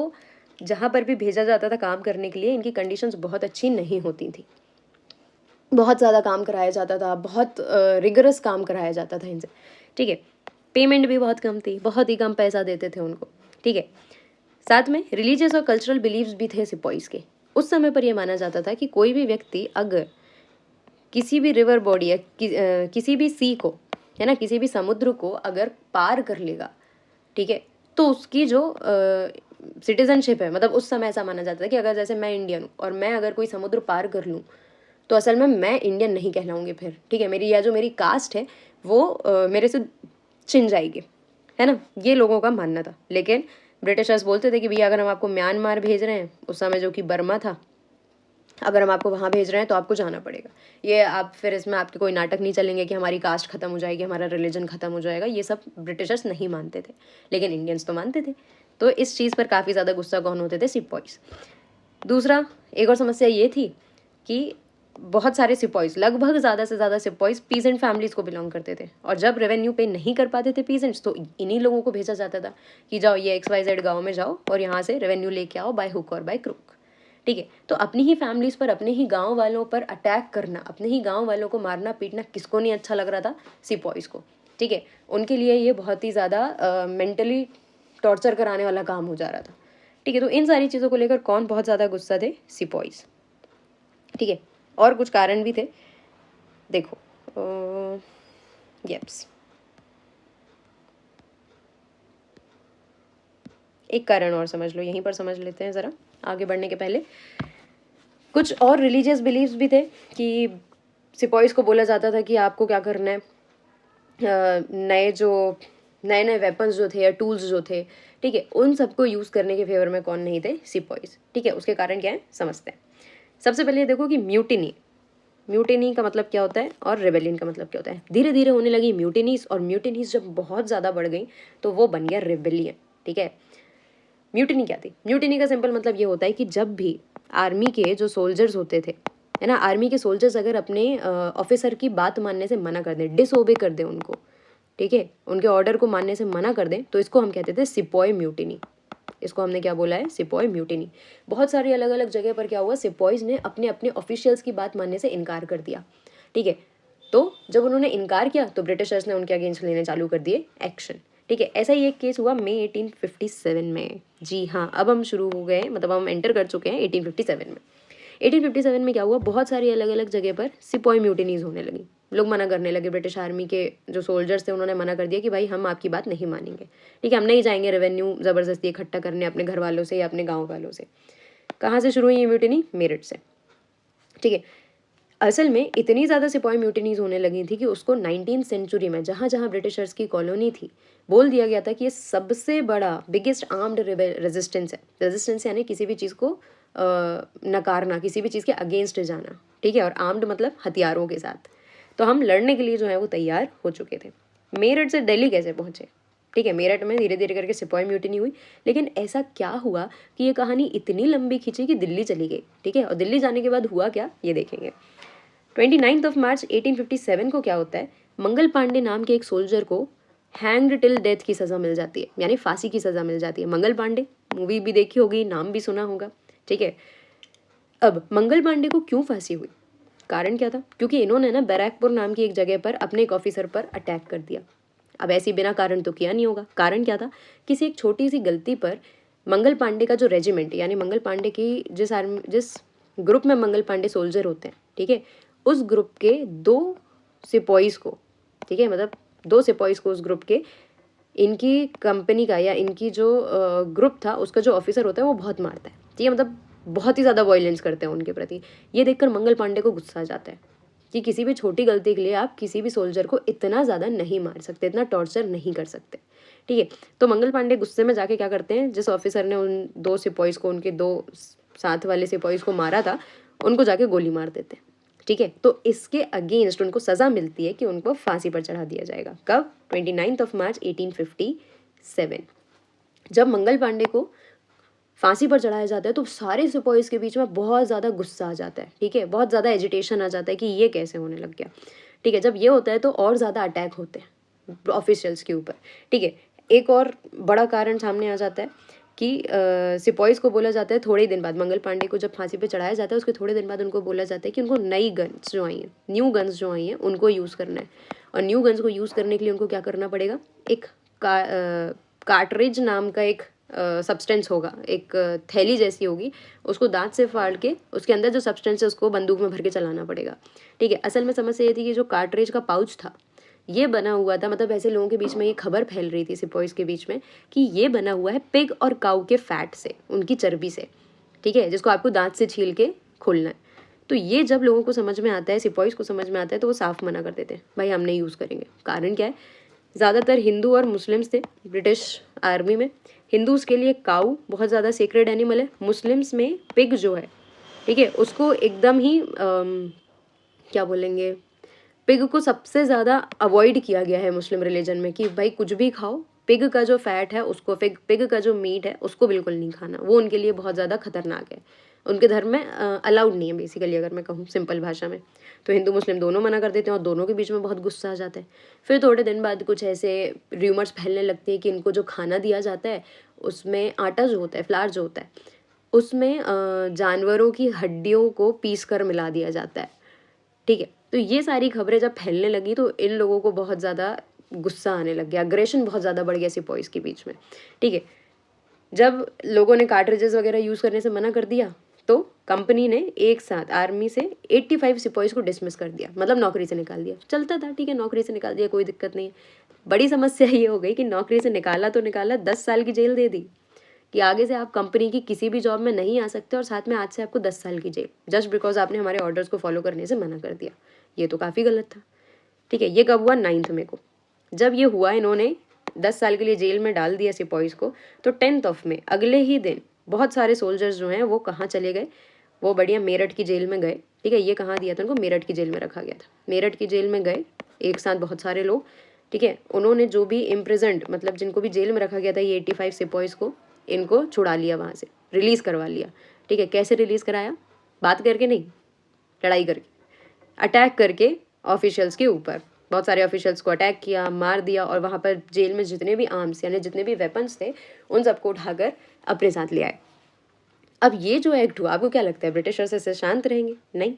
जहाँ पर भी भेजा जाता था काम करने के लिए, इनकी कंडीशंस बहुत अच्छी नहीं होती थी, बहुत ज़्यादा काम कराया जाता था, बहुत रिगरस काम कराया जाता था इनसे, ठीक है। पेमेंट भी बहुत कम थी, बहुत ही कम पैसा देते थे उनको, ठीक है। साथ में रिलीजियस और कल्चरल बिलीव्स भी थे सिपाहीज के। उस समय पर यह माना जाता था कि कोई भी व्यक्ति अगर किसी भी रिवर बॉडी या किसी भी सी को, है ना, किसी भी समुद्र को अगर पार कर लेगा, ठीक है, तो उसकी जो सिटीजनशिप है, मतलब उस समय ऐसा माना जाता था कि अगर जैसे मैं इंडियन हूँ और मैं अगर कोई समुद्र पार कर लूँ तो असल में मैं इंडियन नहीं कहलाऊंगी फिर, ठीक है, मेरी या जो मेरी कास्ट है वो मेरे से छिन जाएगी, है ना, ये लोगों का मानना था। लेकिन ब्रिटिशर्स बोलते थे कि भैया अगर हम आपको म्यांमार भेज रहे हैं, उस समय जो कि बर्मा था, अगर हम आपको वहाँ भेज रहे हैं तो आपको जाना पड़ेगा। ये आप फिर इसमें आपके कोई नाटक नहीं चलेंगे कि हमारी कास्ट खत्म हो जाएगी, हमारा रिलीजन खत्म हो जाएगा, ये सब ब्रिटिशर्स नहीं मानते थे, लेकिन इंडियंस तो मानते थे। तो इस चीज़ पर काफ़ी ज़्यादा गुस्सा कौन होते थे, सिपाहीज। दूसरा एक और समस्या ये थी कि बहुत सारे सिपाहीज, लगभग ज़्यादा से ज़्यादा सिपाहीज पीजेंट फैमिलीज़ को बिलोंग करते थे, और जब रेवेन्यू पे नहीं कर पाते थे पीजेंट्स तो इन्हीं लोगों को भेजा जाता था कि जाओ ये XYZ गाँव में जाओ और यहाँ से रेवेन्यू लेके आओ बाय हुक और बाय क्रुक, ठीक है। तो अपनी ही फैमिलीज़ पर, अपने ही गाँव वालों पर अटैक करना, अपने ही गाँव वालों को मारना पीटना किसको नहीं अच्छा लग रहा था, सिपाहीज को, ठीक है। उनके लिए ये बहुत ही ज़्यादा मेंटली टॉर्चर कराने वाला काम हो जा रहा था, ठीक है। तो इन सारी चीज़ों को लेकर कौन बहुत ज़्यादा गुस्सा थे, सिपाहीज, ठीक है। और कुछ कारण भी थे, देखो यप्स। एक कारण और समझ लो, यहीं पर समझ लेते हैं ज़रा आगे बढ़ने के पहले। कुछ और रिलीजियस बिलीव्स भी थे कि सिपॉइज़ को बोला जाता था कि आपको क्या करना है, नए नए वेपन्स जो थे या टूल्स जो थे, ठीक है, उन सबको यूज़ करने के फेवर में कौन नहीं थे, सिपॉइज़। ठीक है, उसके कारण क्या है समझते हैं। सबसे पहले ये देखो कि म्यूटिनी का मतलब क्या होता है और रेबेलियन का मतलब क्या होता है। धीरे धीरे होने लगी म्यूटिनीज, और म्यूटिनीज जब बहुत ज़्यादा बढ़ गई तो वो बन गया रेबेलियन। ठीक है, म्यूटिनी क्या थी? म्यूटिनी का सिंपल मतलब ये होता है कि जब भी आर्मी के जो सोल्जर्स होते थे, है ना, आर्मी के सोल्जर्स अगर अपने ऑफिसर की बात मानने से मना कर दें, डिसओबे कर दें उनको, ठीक है, उनके ऑर्डर को मानने से मना कर दें, तो इसको हम कहते थे सिपॉय म्यूटिनी। इसको हमने क्या बोला है? Sepoy mutiny. बहुत सारी अलग अलग जगह पर क्या हुआ, सिपॉयज ने अपने अपने ऑफिशियल्स की बात मानने से इनकार कर दिया। ठीक है, तो जब उन्होंने इनकार किया तो ब्रिटिशर्स ने उनके अगेंस्ट लेने चालू कर दिए एक्शन। ठीक है, ऐसा ही एक केस हुआ मई 1857 में। जी हाँ, अब हम शुरू हो गए, मतलब हम एंटर कर चुके हैं 1857 में। 1857 में क्या हुआ, बहुत सारी अलग अलग जगह पर सिपॉय म्यूटिनीज होने लगी। लोग मना करने लगे, ब्रिटिश आर्मी के जो सोल्जर्स थे उन्होंने मना कर दिया कि भाई हम आपकी बात नहीं मानेंगे। ठीक है, हम नहीं जाएंगे रेवेन्यू ज़बरदस्ती इकट्ठा करने अपने घर वालों से या अपने गाँव वालों से। कहाँ से शुरू हुई ये म्यूटिनी? मेरठ से। ठीक है, असल में इतनी ज़्यादा सिपॉय म्यूटिनीज होने लगी थी कि उसको 19th सेंचुरी में जहाँ जहाँ ब्रिटिशर्स की कॉलोनी थी, बोल दिया गया था कि ये सबसे बड़ा बिगेस्ट आर्म्ड रेजिस्टेंस है। रेजिस्टेंस यानी किसी भी चीज़ को नकारना, किसी भी चीज़ के अगेंस्ट जाना। ठीक है, और आर्म्ड मतलब हथियारों के साथ। तो हम लड़ने के लिए जो है वो तैयार हो चुके थे। मेरठ से दिल्ली कैसे पहुँचे? ठीक है, मेरठ में धीरे धीरे करके सिपॉय म्यूटिनी हुई, लेकिन ऐसा क्या हुआ कि ये कहानी इतनी लंबी खींची कि दिल्ली चली गई। ठीक है, और दिल्ली जाने के बाद हुआ क्या, ये देखेंगे। 29 मार्च 1857 को क्या होता है, मंगल पांडे नाम के एक सोल्जर को हैंग्ड टिल डेथ की सज़ा मिल जाती है, यानी फांसी की सज़ा मिल जाती है। मंगल पांडे मूवी भी देखी होगी, नाम भी सुना होगा। ठीक है, अब मंगल पांडे को क्यों फांसी हुई, कारण क्या था? क्योंकि इन्होंने ना बैरकपुर नाम की एक जगह पर अपने एक ऑफिसर पर अटैक कर दिया। अब ऐसी बिना कारण तो किया नहीं होगा। कारण क्या था? किसी एक छोटी सी गलती पर मंगल पांडे का जो रेजिमेंट, यानी मंगल पांडे की जिस ग्रुप में मंगल पांडे सोल्जर होते हैं, ठीक है, उस ग्रुप के 2 सिपॉइज़ को, ठीक है, मतलब 2 सिपॉइज़ को उस ग्रुप के, इनकी कंपनी का या इनकी जो ग्रुप था उसका जो ऑफिसर होता है वो बहुत मारता है। ठीक है, मतलब बहुत ही ज़्यादा वायलेंस करते हैं उनके प्रति। ये देखकर मंगल पांडे को गुस्सा आ जाता है कि किसी भी छोटी गलती के लिए आप किसी भी सोल्जर को इतना ज़्यादा नहीं मार सकते, इतना टॉर्चर नहीं कर सकते। ठीक है, तो मंगल पांडे गुस्से में जाके क्या करते हैं, जिस ऑफिसर ने उन 2 सिपॉइज़ को, उनके 2 साथ वाले सिपॉइज़ को मारा था, उनको जाके गोली मार देते हैं। ठीक है, तो इसके अगेंस्ट उनको सज़ा मिलती है कि उनको फांसी पर चढ़ा दिया जाएगा। कब? 29 मार्च 1857। जब मंगल पांडे को फांसी पर चढ़ाया जाता है तो सारे सिपॉइज़ के बीच में बहुत ज़्यादा गुस्सा आ जाता है। ठीक है, बहुत ज़्यादा एजिटेशन आ जाता है कि ये कैसे होने लग गया। ठीक है, जब ये होता है तो और ज़्यादा अटैक होते हैं ऑफिशियल्स के ऊपर। ठीक है, एक और बड़ा कारण सामने आ जाता है कि सिपॉइज़ को बोला जाता है थोड़े दिन बाद, मंगल पांडे को जब फांसी पे चढ़ाया जाता है उसके थोड़े दिन बाद उनको बोला जाता है कि उनको नई गन्स जो आई हैं, न्यू गन्स जो आई हैं, उनको यूज़ करना है। और न्यू गन्स को यूज़ करने के लिए उनको क्या करना पड़ेगा, एक कार्ट्रिज नाम का एक सब्सटेंस होगा, एक थैली जैसी होगी, उसको दांत से फाड़ के उसके अंदर जो सब्सटेंस है उसको बंदूक में भर के चलाना पड़ेगा। ठीक है, असल में समस्या ये थी कि जो कार्ट्रिज का पाउच था ये बना हुआ था, मतलब ऐसे लोगों के बीच में ये खबर फैल रही थी सिपॉइज़ के बीच में कि ये बना हुआ है पिग और काऊ के फैट से, उनकी चर्बी से। ठीक है, जिसको आपको दांत से छील के खोलना है। तो ये जब लोगों को समझ में आता है, सिपॉइज़ को समझ में आता है, तो वो साफ मना कर देते हैं, भाई हम नहीं यूज़ करेंगे। कारण क्या है? ज़्यादातर हिंदू और मुस्लिम्स थे ब्रिटिश आर्मी में। हिंदूज़ के लिए काऊ बहुत ज़्यादा सेक्रेड एनिमल है, मुस्लिम्स में पिग जो है, ठीक है, उसको एकदम ही क्या बोलेंगे, पिग को सबसे ज़्यादा अवॉइड किया गया है मुस्लिम रिलीजन में कि भाई कुछ भी खाओ, पिग का जो फैट है उसको, पिग का जो मीट है उसको बिल्कुल नहीं खाना, वो उनके लिए बहुत ज़्यादा खतरनाक है, उनके धर्म में अलाउड नहीं है बेसिकली, अगर मैं कहूँ सिंपल भाषा में। तो हिंदू मुस्लिम दोनों मना कर देते हैं और दोनों के बीच में बहुत गुस्सा आ जाता है। फिर थोड़े दिन बाद कुछ ऐसे र्यूमर्स फैलने लगते हैं कि इनको जो खाना दिया जाता है उसमें आटा जो होता है, फ्लार जो होता है, उसमें जानवरों की हड्डियों को पीस कर मिला दिया जाता है। ठीक है, तो ये सारी खबरें जब फैलने लगी तो इन लोगों को बहुत ज़्यादा गुस्सा आने लग गया, अग्रेशन बहुत ज़्यादा बढ़ गया सिपॉइज़ के बीच में। ठीक है, जब लोगों ने कार्ट्रिजेस वगैरह यूज़ करने से मना कर दिया तो कंपनी ने एक साथ आर्मी से 85 सिपाहीज को डिसमिस कर दिया, मतलब नौकरी से निकाल दिया। चलता था, ठीक है, नौकरी से निकाल दिया, कोई दिक्कत नहीं है। बड़ी समस्या ये हो गई कि नौकरी से निकाला तो निकाला, 10 साल की जेल दे दी कि आगे से आप कंपनी की किसी भी जॉब में नहीं आ सकते, और साथ में आज से आपको 10 साल की जेल, जस्ट बिकॉज आपने हमारे ऑर्डर्स को फॉलो करने से मना कर दिया। ये तो काफ़ी गलत था, ठीक है। ये कब हुआ? 9 मई को। जब ये हुआ, इन्होंने 10 साल के लिए जेल में डाल दिया सिपाहीज को, तो 10 मई अगले ही दिन बहुत सारे सोल्जर्स जो हैं वो कहाँ चले गए? वो बढ़िया मेरठ की जेल में गए, ठीक है। ये कहाँ दिया था उनको? मेरठ की जेल में रखा गया था। मेरठ की जेल में गए एक साथ बहुत सारे लोग, ठीक है। उन्होंने जो भी इम्प्रिजन्ड, मतलब जिनको भी जेल में रखा गया था, ये 85 सिपाहीज को, इनको छुड़ा लिया, वहाँ से रिलीज़ करवा लिया, ठीक है। कैसे रिलीज़ कराया? बात करके नहीं, लड़ाई करके, अटैक करके ऑफिशियल्स के ऊपर। बहुत सारे ऑफिशियल्स को अटैक किया, मार दिया, और वहाँ पर जेल में जितने भी आर्म्स यानी जितने भी वेपन्स थे उन सबको उठाकर अपने साथ ले आए। अब ये जो एक्ट हुआ, आपको क्या लगता है ब्रिटिशर्स इससे शांत रहेंगे? नहीं,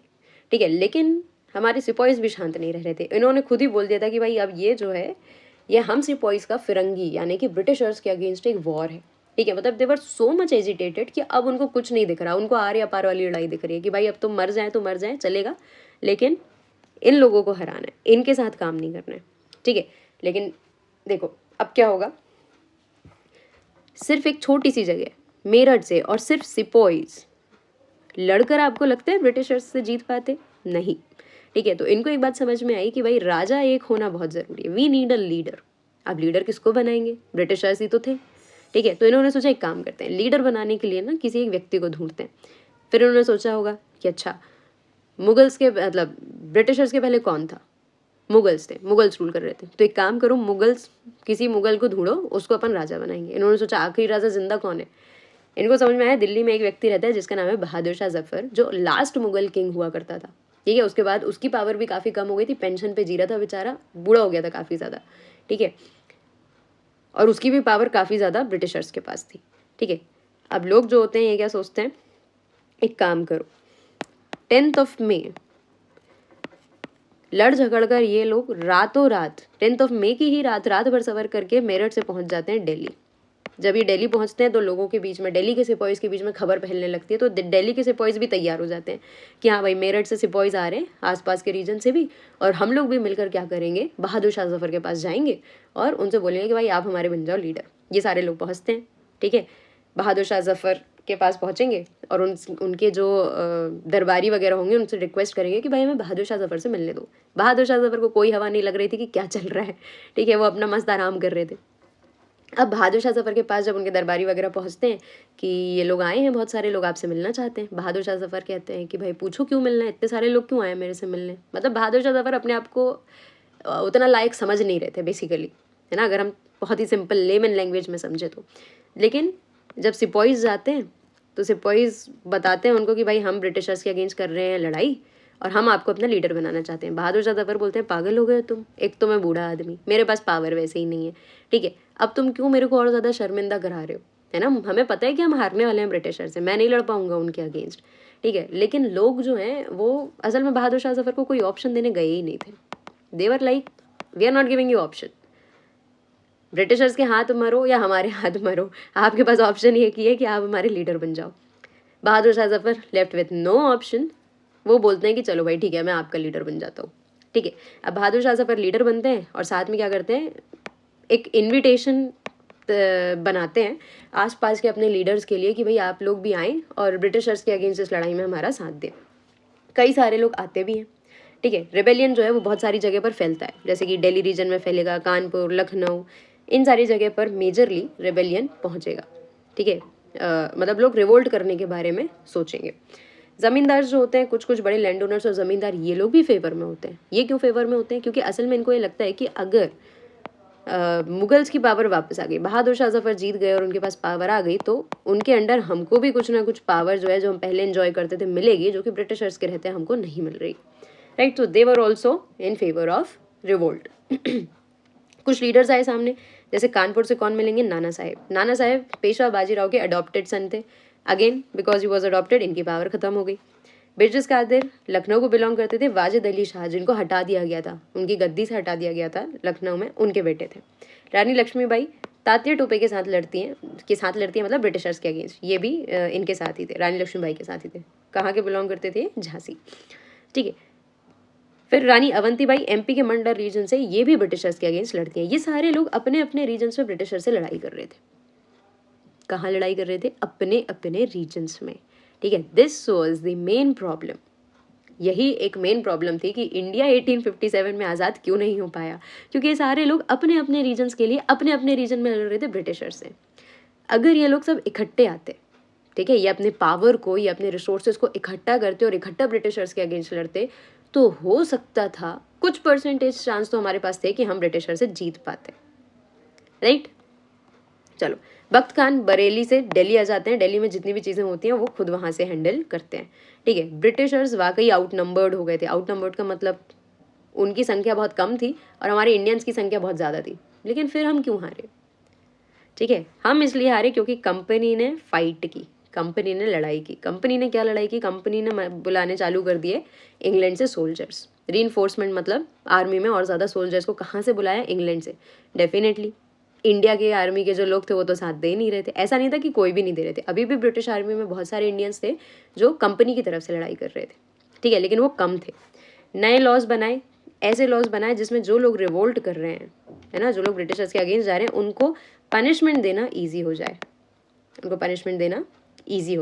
ठीक है। लेकिन हमारे सिपाहीज भी शांत नहीं रह रहे थे। इन्होंने खुद ही बोल दिया था कि भाई अब ये जो है, ये हम सिपाहीज का फिरंगी यानी कि ब्रिटिशर्स के अगेंस्ट एक वॉर है, ठीक है। मतलब दे वर सो मच एजिटेटेड कि अब उनको कुछ नहीं दिख रहा, उनको आर या पार वाली लड़ाई दिख रही है कि भाई अब तो मर जाए तो मर जाए, चलेगा, लेकिन इन लोगों को हराना है, इनके साथ काम नहीं करना है, ठीक है। लेकिन देखो अब क्या होगा, सिर्फ एक छोटी सी जगह मेरठ से और सिर्फ सिपाहीज लड़कर आपको लगता है ब्रिटिशर्स से जीत पाते? नहीं, ठीक है। तो इनको एक बात समझ में आई कि भाई राजा एक होना बहुत ज़रूरी है, वी नीड अ लीडर। अब लीडर किसको बनाएंगे? ब्रिटिशर्स ही तो थे, ठीक है। तो इन्होंने सोचा एक काम करते हैं, लीडर बनाने के लिए ना किसी एक व्यक्ति को ढूंढते हैं। फिर उन्होंने सोचा होगा कि अच्छा, मुगल्स के मतलब ब्रिटिशर्स के पहले कौन था? मुगल्स थे, मुगल्स रूल कर रहे थे। तो एक काम करो, मुगल्स, किसी मुगल को ढूंढो, उसको अपन राजा बनाएंगे। इन्होंने सोचा आखिरी राजा जिंदा कौन है? इनको समझ में आया दिल्ली में एक व्यक्ति रहता है जिसका नाम है बहादुर शाह जफर, जो लास्ट मुगल किंग हुआ करता था, ठीक है। उसके बाद उसकी पावर भी काफ़ी कम हो गई थी, पेंशन पे जी रहा था बेचारा, बूढ़ा हो गया था काफ़ी ज़्यादा, ठीक है। और उसकी भी पावर काफ़ी ज़्यादा ब्रिटिशर्स के पास थी, ठीक है। अब लोग जो होते हैं ये क्या सोचते हैं, एक काम करो, 10 मई लड़ झगड़ कर ये लोग रातों रात 10 मई की ही रात भर सफर करके मेरठ से पहुंच जाते हैं दिल्ली। जब ये दिल्ली पहुंचते हैं तो लोगों के बीच में, दिल्ली के सिपाहीज के बीच में खबर फैलने लगती है। तो दिल्ली के सिपाहीज भी तैयार हो जाते हैं कि हाँ भाई मेरठ से सिपाहीज आ रहे हैं, आसपास के रीजन से भी, और हम लोग भी मिलकर क्या करेंगे, बहादुर शाह जफर के पास जाएंगे और उनसे बोलेंगे कि भाई आप हमारे बन जाओ लीडर। ये सारे लोग पहुँचते हैं, ठीक है। बहादुर शाह जफर के पास पहुँचेंगे और उनके जो दरबारी वगैरह होंगे उनसे रिक्वेस्ट करेंगे कि भाई हमें बहादुर शाह जफर से मिलने दो। बहादुर शाह जफर को कोई हवा नहीं लग रही थी कि क्या चल रहा है, ठीक है। वो अपना मस्त आराम कर रहे थे। अब बहादुर शाह जफर के पास जब उनके दरबारी वगैरह पहुंचते हैं कि ये लोग आए हैं, बहुत सारे लोग आपसे मिलना चाहते हैं, बहादुर शाह जफर कहते हैं कि भाई पूछो क्यों मिलना है, इतने सारे लोग क्यों आए हैं मेरे से मिलने। मतलब बहादुर शाह जफर अपने आप को उतना लायक समझ नहीं रहे थे बेसिकली, है ना, अगर हम बहुत ही सिंपल लेमन लैंग्वेज में समझे तो। लेकिन जब सिपाहीज जाते हैं तो सिपाहीज बताते हैं उनको कि भाई हम ब्रिटिशर्स के अगेंस्ट कर रहे हैं लड़ाई और हम आपको अपना लीडर बनाना चाहते हैं। बहादुर शाह जफर बोलते हैं पागल हो गए तुम, एक तो मैं बूढ़ा आदमी, मेरे पास पावर वैसे ही नहीं है, ठीक है। अब तुम क्यों मेरे को और ज़्यादा शर्मिंदा करा रहे हो, है ना। हमें पता है कि हम हारने वाले हैं ब्रिटिशर से, मैं नहीं लड़ पाऊंगा उनके अगेंस्ट, ठीक है। लेकिन लोग जो हैं वो असल में बहादुर शाह जफर को कोई ऑप्शन देने गए ही नहीं थे। They were like we are not giving you option, Britishers के हाथ मरो या हमारे हाथ मरो, आपके पास ऑप्शन ये की है कि आप हमारे लीडर बन जाओ। Bahadur Shah Zafar left with no option, वो बोलते हैं कि चलो भाई ठीक है मैं आपका लीडर बन जाता हूँ, ठीक है। अब बहादुर शाह जफर लीडर बनते हैं और साथ में क्या करते हैं, एक इनविटेशन बनाते हैं आसपास के अपने लीडर्स के लिए कि भाई आप लोग भी आएँ और ब्रिटिशर्स के अगेंस्ट इस लड़ाई में हमारा साथ दें। कई सारे लोग आते भी हैं, ठीक है। रिबेलियन जो है वो बहुत सारी जगह पर फैलता है, जैसे कि दिल्ली रीजन में फैलेगा, कानपुर, लखनऊ, इन सारी जगह पर मेजरली रिबेलियन पहुंचेगा, ठीक है। मतलब लोग रिवोल्ट करने के बारे में सोचेंगे। ज़मींदार जो होते हैं, कुछ कुछ बड़े लैंड ओनर्स और ज़मींदार, ये लोग भी फेवर में होते हैं। ये क्यों फेवर में होते हैं? क्योंकि असल में इनको ये लगता है कि अगर मुगल्स की पावर वापस आ गई, बहादुर शाह जफर जीत गए और उनके पास पावर आ गई, तो उनके अंडर हमको भी कुछ ना कुछ पावर जो है जो हम पहले एंजॉय करते थे मिलेगी, जो कि ब्रिटिशर्स के रहते हैं हमको नहीं मिल रही, राइट। तो they were also in favour of revolt. कुछ लीडर्स आए सामने, जैसे कानपुर से कौन मिलेंगे, नाना साहेब। नाना साहेब पेशवा बाजीराव के अडॉप्टेड सन थे, again because he was adopted इनकी पावर खत्म हो गई। ब्रिटिश कादिर लखनऊ को बिलोंग करते थे, वाजिद अली शाह जिनको हटा दिया गया था, उनकी गद्दी से हटा दिया गया था लखनऊ में, उनके बेटे थे। रानी लक्ष्मीबाई तात्या टोपे के साथ लड़ती हैं मतलब ब्रिटिशर्स के अगेंस्ट। ये भी इनके साथ ही थे, रानी लक्ष्मीबाई के साथ ही थे। कहाँ के बिलोंग करते थे? झांसी। ठीक है। फिर रानी अवंतीबाई एमपी के मंडल रीजन से, ये भी ब्रिटिशर्स के अगेंस्ट लड़ती हैं। ये सारे लोग अपने अपने रीजन्स में ब्रिटिशर से लड़ाई कर रहे थे। कहाँ लड़ाई कर रहे थे? अपने अपने रीजन्स में। ठीक है। This was the main problem. यही एक मेन प्रॉब्लम थी कि इंडिया 1857 में आज़ाद क्यों नहीं हो पाया, क्योंकि ये सारे लोग अपने अपने रीजन्स के लिए अपने अपने रीजन में लड़ रहे थे ब्रिटिशर से। अगर ये लोग सब इकट्ठे आते, ठीक है, ये अपने पावर को, ये अपने रिसोर्सेज को इकट्ठा करते और इकट्ठा ब्रिटिशर्स के अगेंस्ट लड़ते, तो हो सकता था कुछ परसेंटेज चांस तो हमारे पास थे कि हम ब्रिटिशर से जीत पाते। राइट। चलो, बख्त खान बरेली से दिल्ली आ जाते हैं। दिल्ली में जितनी भी चीज़ें होती हैं वो खुद वहाँ से हैंडल करते हैं। ठीक है। ब्रिटिशर्स वाकई आउटनंबर्ड हो गए थे। आउटनंबर्ड का मतलब उनकी संख्या बहुत कम थी और हमारे इंडियंस की संख्या बहुत ज़्यादा थी। लेकिन फिर हम क्यों हारे? ठीक है, हम इसलिए हारे क्योंकि कंपनी ने फाइट की, कंपनी ने लड़ाई की। कंपनी ने क्या लड़ाई की? कंपनी ने बुलाने चालू कर दिए इंग्लैंड से सोल्जर्स। रीइंफोर्समेंट मतलब आर्मी में और ज़्यादा सोल्जर्स को कहाँ से बुलाया? इंग्लैंड से। डेफिनेटली इंडिया के आर्मी के जो लोग थे वो तो साथ दे नहीं रहे थे। ऐसा नहीं था कि कोई भी नहीं दे रहे थे, अभी भी ब्रिटिश आर्मी में बहुत सारे इंडियंस थे जो कंपनी की तरफ से लड़ाई कर रहे थे। ठीक है, लेकिन वो कम थे। नए लॉज बनाए, ऐसे लॉज बनाए जिसमें जो लोग रिवोल्ट कर रहे हैं, है ना, जो लोग ब्रिटिशर्स के अगेंस्ट जा रहे हैं, उनको पनिशमेंट देना ईजी हो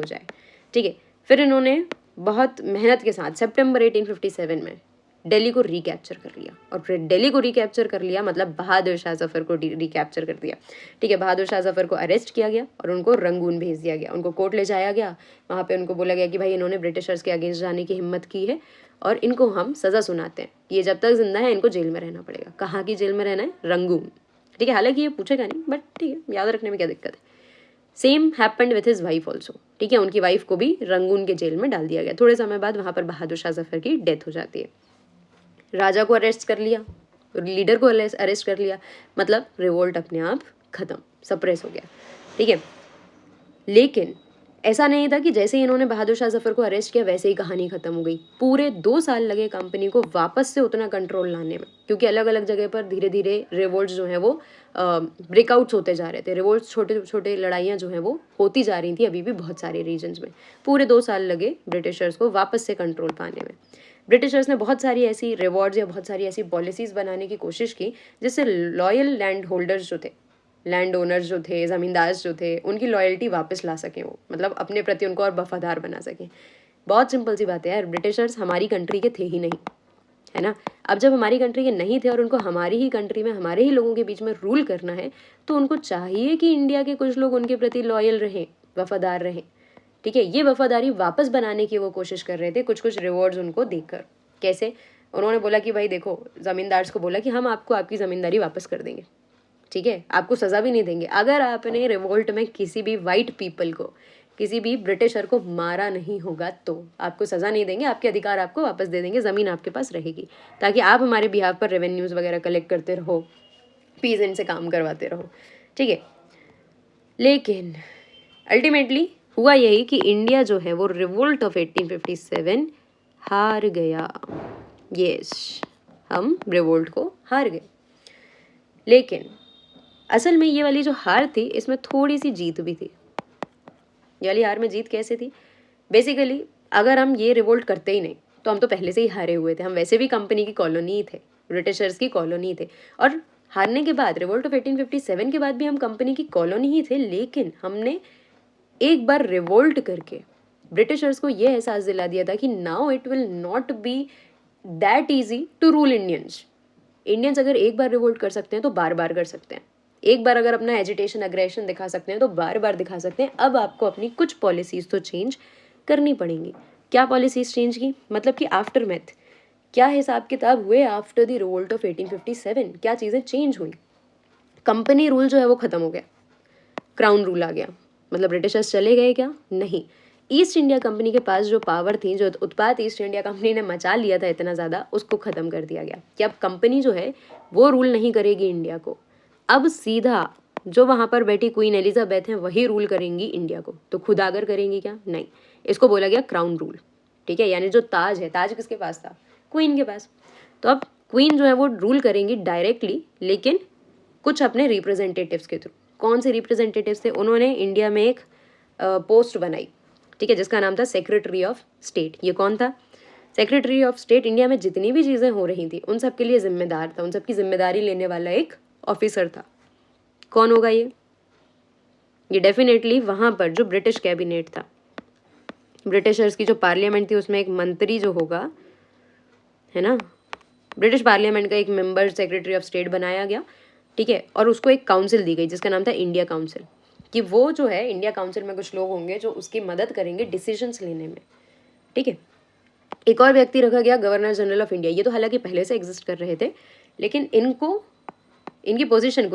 जाए, ठीक है। फिर इन्होंने बहुत मेहनत के साथ सितंबर 1857 में दिल्ली को रिकैप्चर कर लिया। और फिर दिल्ली को रिकैप्चर कर लिया मतलब बहादुर शाह जफर को रिकैप्चर कर दिया। ठीक है। बहादुर शाह जफर को अरेस्ट किया गया और उनको रंगून भेज दिया गया। उनको कोर्ट ले जाया गया। वहाँ पे उनको बोला गया कि भाई इन्होंने ब्रिटिशर्स के अगेंस्ट जाने की हिम्मत की है और इनको हम सज़ा सुनाते हैं। ये जब तक जिंदा है इनको जेल में रहना पड़ेगा। कहाँ की जेल में रहना है? रंगून। ठीक है। हालांकि ये पूछेगा नहीं, बट ठीक है, याद रखने में क्या दिक्कत है। Same happened with his wife also. ठीक है। उनकी वाइफ को भी रंगून के जेल में डाल दिया गया। थोड़े समय बाद वहाँ पर बहादुर शाह जफर की डेथ हो जाती है। राजा को अरेस्ट कर लिया, लीडर को अरेस्ट कर लिया, मतलब रिवोल्ट अपने आप खत्म, सप्रेस हो गया। ठीक है। लेकिन ऐसा नहीं था कि जैसे ही इन्होंने बहादुर शाह जफर को अरेस्ट किया वैसे ही कहानी खत्म हो गई। पूरे 2 साल लगे कंपनी को वापस से उतना कंट्रोल लाने में, क्योंकि अलग अलग जगह पर धीरे धीरे रिवोल्ट जो है वो ब्रेकआउट्स होते जा रहे थे। रिवोल्ट छोटे छोटे लड़ाइयाँ जो हैं वो होती जा रही थी अभी भी बहुत सारे रीजन्स में। पूरे 2 साल लगे ब्रिटिशर्स को वापस से कंट्रोल पाने में। ब्रिटिशर्स ने बहुत सारी ऐसी रिवॉर्ड्स या बहुत सारी ऐसी पॉलिसीज़ बनाने की कोशिश की जिससे लॉयल लैंड होल्डर्स जो थे, लैंड ओनर्स जो थे, ज़मींदार जो थे, उनकी लॉयल्टी वापस ला सकें वो, मतलब अपने प्रति उनको और वफादार बना सकें। बहुत सिंपल सी बात है यार, ब्रिटिशर्स हमारी कंट्री के थे ही नहीं, है ना। अब जब हमारी कंट्री के नहीं थे और उनको हमारी ही कंट्री में हमारे ही लोगों के बीच में रूल करना है, तो उनको चाहिए कि इंडिया के कुछ लोग उनके प्रति लॉयल रहें, वफादार रहें। ठीक है। ये वफादारी वापस बनाने की वो कोशिश कर रहे थे, कुछ कुछ रिवॉर्ड्स उनको देकर। कैसे? उन्होंने बोला कि भाई देखो, ज़मींदार्स को बोला कि हम आपको आपकी ज़मींदारी वापस कर देंगे। ठीक है। आपको सज़ा भी नहीं देंगे अगर आपने रिवोल्ट में किसी भी वाइट पीपल को, किसी भी ब्रिटिशर को मारा नहीं होगा, तो आपको सज़ा नहीं देंगे, आपके अधिकार आपको वापस दे देंगे, ज़मीन आपके पास रहेगी, ताकि आप हमारे बिहाफ पर रेवेन्यूज़ वगैरह कलेक्ट करते रहो, पीजेंट से काम करवाते रहो। ठीक है। लेकिन अल्टीमेटली हुआ यही कि इंडिया जो है वो रिवोल्ट ऑफ 1857 हार गया। यस, हम रिवोल्ट को हार गए। लेकिन असल में ये वाली जो हार थी इसमें थोड़ी सी जीत भी थी। ये वाली हार में जीत कैसे थी? बेसिकली अगर हम ये रिवोल्ट करते ही नहीं तो हम तो पहले से ही हारे हुए थे। हम वैसे भी कंपनी की कॉलोनी थे, ब्रिटिशर्स की कॉलोनी थे, और हारने के बाद रिवोल्ट ऑफ 1857 के बाद भी हम कंपनी की कॉलोनी ही थे। लेकिन हमने एक बार रिवोल्ट करके ब्रिटिशर्स को ये एहसास दिला दिया था कि now it will not be that easy to rule Indians. Indians अगर एक बार रिवोल्ट कर सकते हैं तो बार बार कर सकते हैं। एक बार अगर अपना एजिटेशन, अग्रेशन दिखा सकते हैं तो बार बार दिखा सकते हैं। अब आपको अपनी कुछ पॉलिसीज़ तो चेंज करनी पड़ेंगी। क्या पॉलिसीज़ चेंज की? मतलब कि आफ्टर मैथ क्या हिसाब किताब हुए आफ्टर द रिवोल्ट ऑफ 1857, क्या चीज़ें चेंज हुई। कंपनी रूल जो है वो ख़त्म हो गया, क्राउन रूल आ गया। मतलब ब्रिटिशर्स चले गए क्या? नहीं। ईस्ट इंडिया कंपनी के पास जो पावर थी, जो उत्पाद ईस्ट इंडिया कंपनी ने मचा लिया था इतना ज़्यादा, उसको ख़त्म कर दिया गया कि अब कंपनी जो है वो रूल नहीं करेगी इंडिया को। अब सीधा जो वहाँ पर बैठी क्वीन एलिजाबेथ हैं वही रूल करेंगी इंडिया को। तो खुद आकर करेंगी क्या? नहीं। इसको बोला गया क्राउन रूल। ठीक है। यानी जो ताज है, ताज किसके पास था? क्वीन के पास। तो अब क्वीन जो है वो रूल करेंगी डायरेक्टली, लेकिन कुछ अपने रिप्रेजेंटेटिव्स के थ्रू। कौन से रिप्रेजेंटेटिव्स थे, उन्होंने इंडिया में एक पोस्ट बनाई, ठीक है, जिसका नाम था सेक्रेटरी ऑफ स्टेट। ये कौन था? सेक्रेटरी ऑफ स्टेट इंडिया में जितनी भी चीज़ें हो रही थी उन सब के लिए जिम्मेदार था, उन सब की जिम्मेदारी लेने वाला एक ऑफिसर था। कौन होगा ये डेफिनेटली वहाँ पर जो ब्रिटिश कैबिनेट था, ब्रिटिशर्स की जो पार्लियामेंट थी, उसमें एक मंत्री जो होगा, है ना, ब्रिटिश पार्लियामेंट का एक मेंबर सेक्रेटरी ऑफ स्टेट बनाया गया, ठीक है, और उसको एक काउंसिल दी गई जिसका नाम था इंडिया काउंसिल, कि वो जो है इंडिया काउंसिल में कुछ लोग होंगे जो उसकी मदद करेंगे डिसीजंस लेने में, ठीक है। एक और व्यक्ति रखा गया गवर्नर जनरल ऑफ इंडिया। ये तो हालांकि पहले से एग्जिस्ट कर रहे थे, लेकिन इनकी पोजीशन